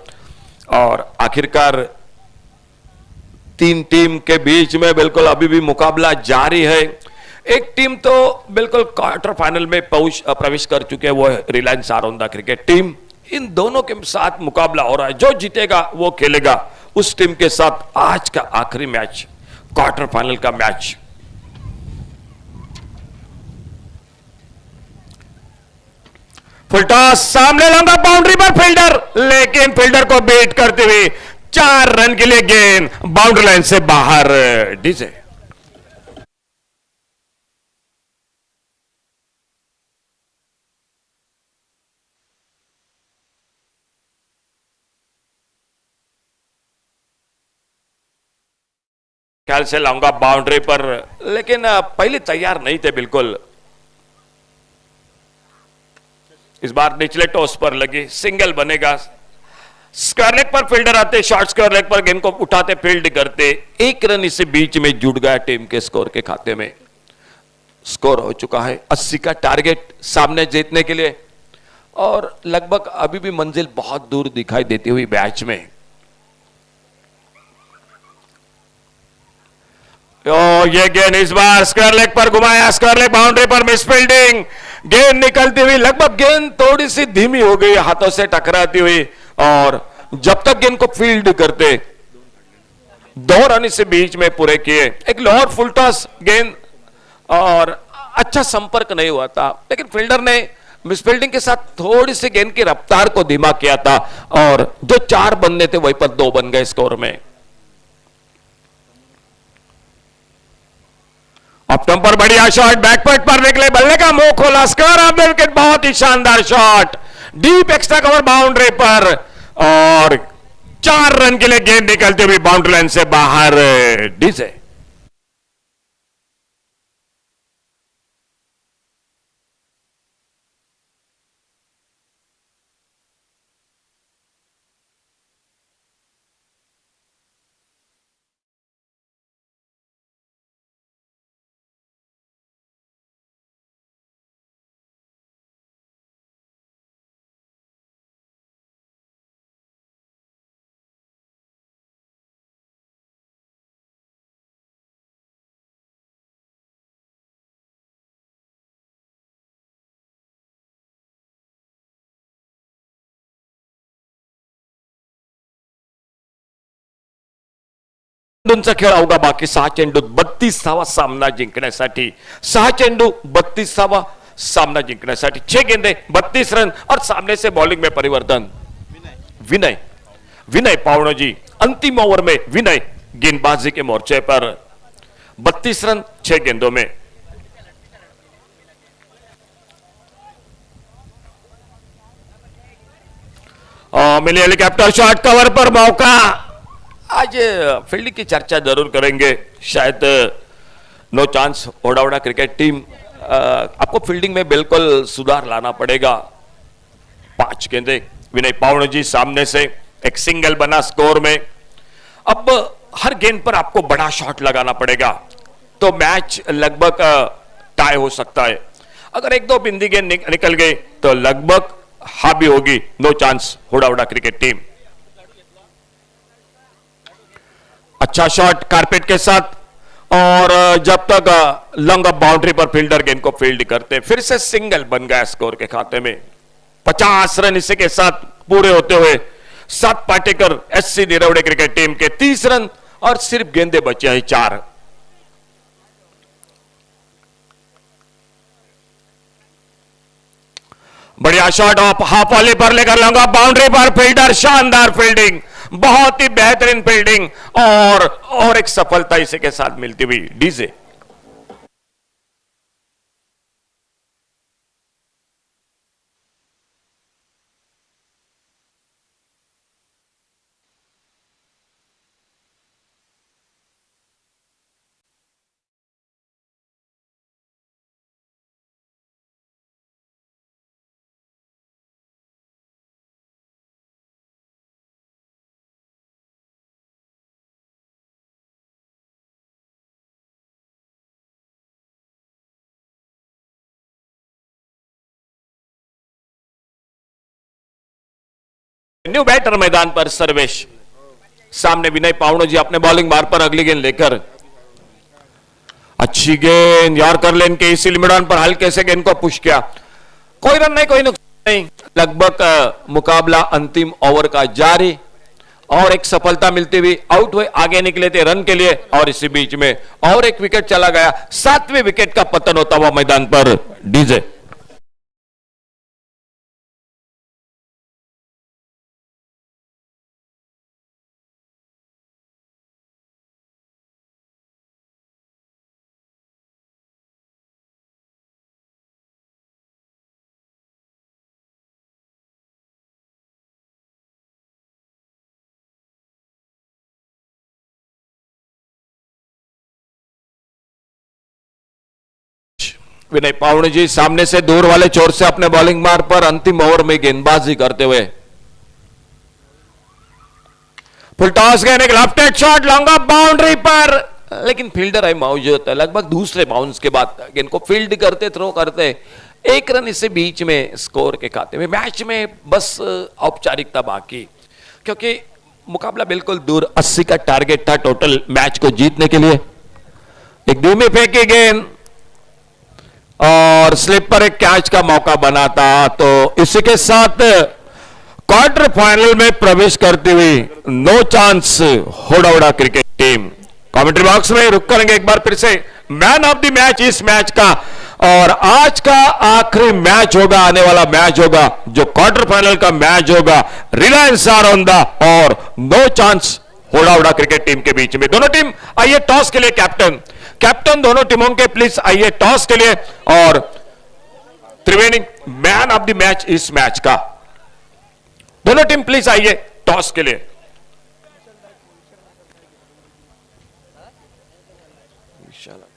और आखिरकार 3 टीम के बीच में बिल्कुल अभी भी मुकाबला जारी है। एक टीम तो बिल्कुल क्वार्टर फाइनल में प्रवेश कर चुके हैं, वो है रिलायंस आरोंदा क्रिकेट टीम। इन दोनों के साथ मुकाबला हो रहा है, जो जीतेगा वो खेलेगा उस टीम के साथ आज का आखिरी मैच, क्वार्टर फाइनल का मैच। फुल टॉस, सामने लंबा बाउंड्री पर फील्डर, लेकिन फील्डर को बीट करते हुए 4 रन के लिए गेंद बाउंड्री लाइन से बाहर। डीजे ख्याल से लाऊंगा बाउंड्री पर, लेकिन पहले तैयार नहीं थे बिल्कुल। इस बार निचले टॉस पर लगी, सिंगल बनेगा। स्क्वायर लेग पर फील्डर आते, शॉर्ट स्क्वायर लेग पर गेंद को उठाते, फील्ड करते, 1 रन इसे बीच में जुड़ गया टीम के स्कोर के खाते में। स्कोर हो चुका है 80 का टारगेट सामने जीतने के लिए और लगभग अभी भी मंजिल बहुत दूर दिखाई देती हुई मैच में। ये गेंद इस बार स्क्वायर लेग पर घुमाया, स्क्वायर लेग बाउंड्री पर मिस फील्डिंग, गेंद निकलती हुई, लगभग गेंद थोड़ी सी धीमी हो गई हाथों से टकराती हुई और जब तक गेंद को फील्ड करते 2 रन इसे बीच में पूरे किए। एक लोअर फुल टॉस गेंद और अच्छा संपर्क नहीं हुआ था, लेकिन फील्डर ने मिस फील्डिंग के साथ थोड़ी सी गेंद की रफ्तार को धीमा किया था और जो 4 बनने थे वहीं पर 2 बन गए स्कोर में। अपटम पर बढ़िया शॉट, बैकवर्ड पर निकले, बल्ले का मुंह खोला, स्क्वायर ऑफ द विकेट, बहुत ही शानदार shot, deep extra cover boundary पर और 4 रन के लिए गेंद निकलती हुई बाउंड्री लाइन से बाहर। डीजे चेंडूंचा खेळ अवघा बाकी 6 चेंडूत 32वा सामना जिंकण्यासाठी 6 चेंडू 32वा सामना जिंकण्यासाठी 6 गेंदे 32 रन और सामने से बॉलिंग में परिवर्तन। विनय पावणो जी अंतिम ओवर में विनय गेंदबाजी के मोर्चे पर 32 रन 6 गेंदों में। मिली हेलीकॉप्टर शॉट, कवर पर मौका। आज फील्डिंग की चर्चा जरूर करेंगे, शायद नो चांस ओडावड़ा क्रिकेट टीम, आपको फील्डिंग में बिल्कुल सुधार लाना पड़ेगा। 5 गेंदे, विनय पावण जी सामने से, एक सिंगल बना स्कोर में। अब हर गेंद पर आपको बड़ा शॉट लगाना पड़ेगा, तो मैच लगभग टाई हो सकता है। अगर 1-2 बिंदी गेंद निकल गई तो लगभग हावी होगी नो चांस ओडावड़ा क्रिकेट टीम। अच्छा शॉट कारपेट के साथ, और जब तक लॉन्ग ऑफ बाउंड्री पर फील्डर गेंद को फील्ड करते, फिर से सिंगल बन गया स्कोर के खाते में। 50 रन इसी के साथ पूरे होते हुए सात पाटेकर एससी निरवड़े क्रिकेट टीम के 30 रन, और सिर्फ गेंदे बचे हैं 4। बढ़िया शॉट ऑफ हाफ वॉली पर लेकर लॉन्ग ऑफ बाउंड्री पर फील्डर, शानदार फील्डिंग, बहुत ही बेहतरीन फील्डिंग, और एक सफलता इसी के साथ मिलती हुई डीजे। न्यू बैटर मैदान पर सर्वेश, सामने विनय पावणो जी अपने बॉलिंग बार पर अगली गेंद लेकर। अच्छी गेंद, यॉर्कर लेन के इसी मैदान पर हल्के से गेंद को पुश किया। कोई रन नहीं, कोई नुकसान नहीं। लगभग मुकाबला अंतिम ओवर का जारी, और एक सफलता मिलती हुई आउट हुए, आगे निकले थे रन के लिए, और इसी बीच में और एक विकेट चला गया। 7वें विकेट का पतन होता हुआ मैदान पर डीजे। विनय पावण जी सामने से दूर वाले छोर से अपने बॉलिंग मार पर अंतिम ओवर में गेंदबाजी करते हुए। फुल टॉस गेंद, एक left hand shot long off boundary पर, लेकिन फील्डर है मौजूद। लगभग दूसरे बाउंस के बाद गेंद को फील्ड करते, थ्रो करते, 1 रन इसे बीच में स्कोर के खाते में। मैच में बस औपचारिकता बाकी, क्योंकि मुकाबला बिल्कुल दूर। 80 का टारगेट था टोटल मैच को जीतने के लिए। एक धीमी फेंकी गेंद, और स्लिप पर एक कैच का मौका बना था, तो इसी के साथ क्वार्टर फाइनल में प्रवेश करती हुई नो चांस ओडावड़ा क्रिकेट टीम। कमेंट्री बॉक्स में रुक करेंगे एक बार फिर से मैन ऑफ द मैच इस मैच का, और आज का आखिरी मैच होगा, आने वाला मैच होगा, जो क्वार्टर फाइनल का मैच होगा रिलायंस आरोंदा और नो चांस ओडावड़ा क्रिकेट टीम के बीच में। दोनों टीम आइए टॉस के लिए। कैप्टन दोनों टीमों के प्लीज आइए टॉस के लिए, और Triveni man of the match इस मैच का। दोनों टीम प्लीज आइए टॉस के लिए। इंशाल्लाह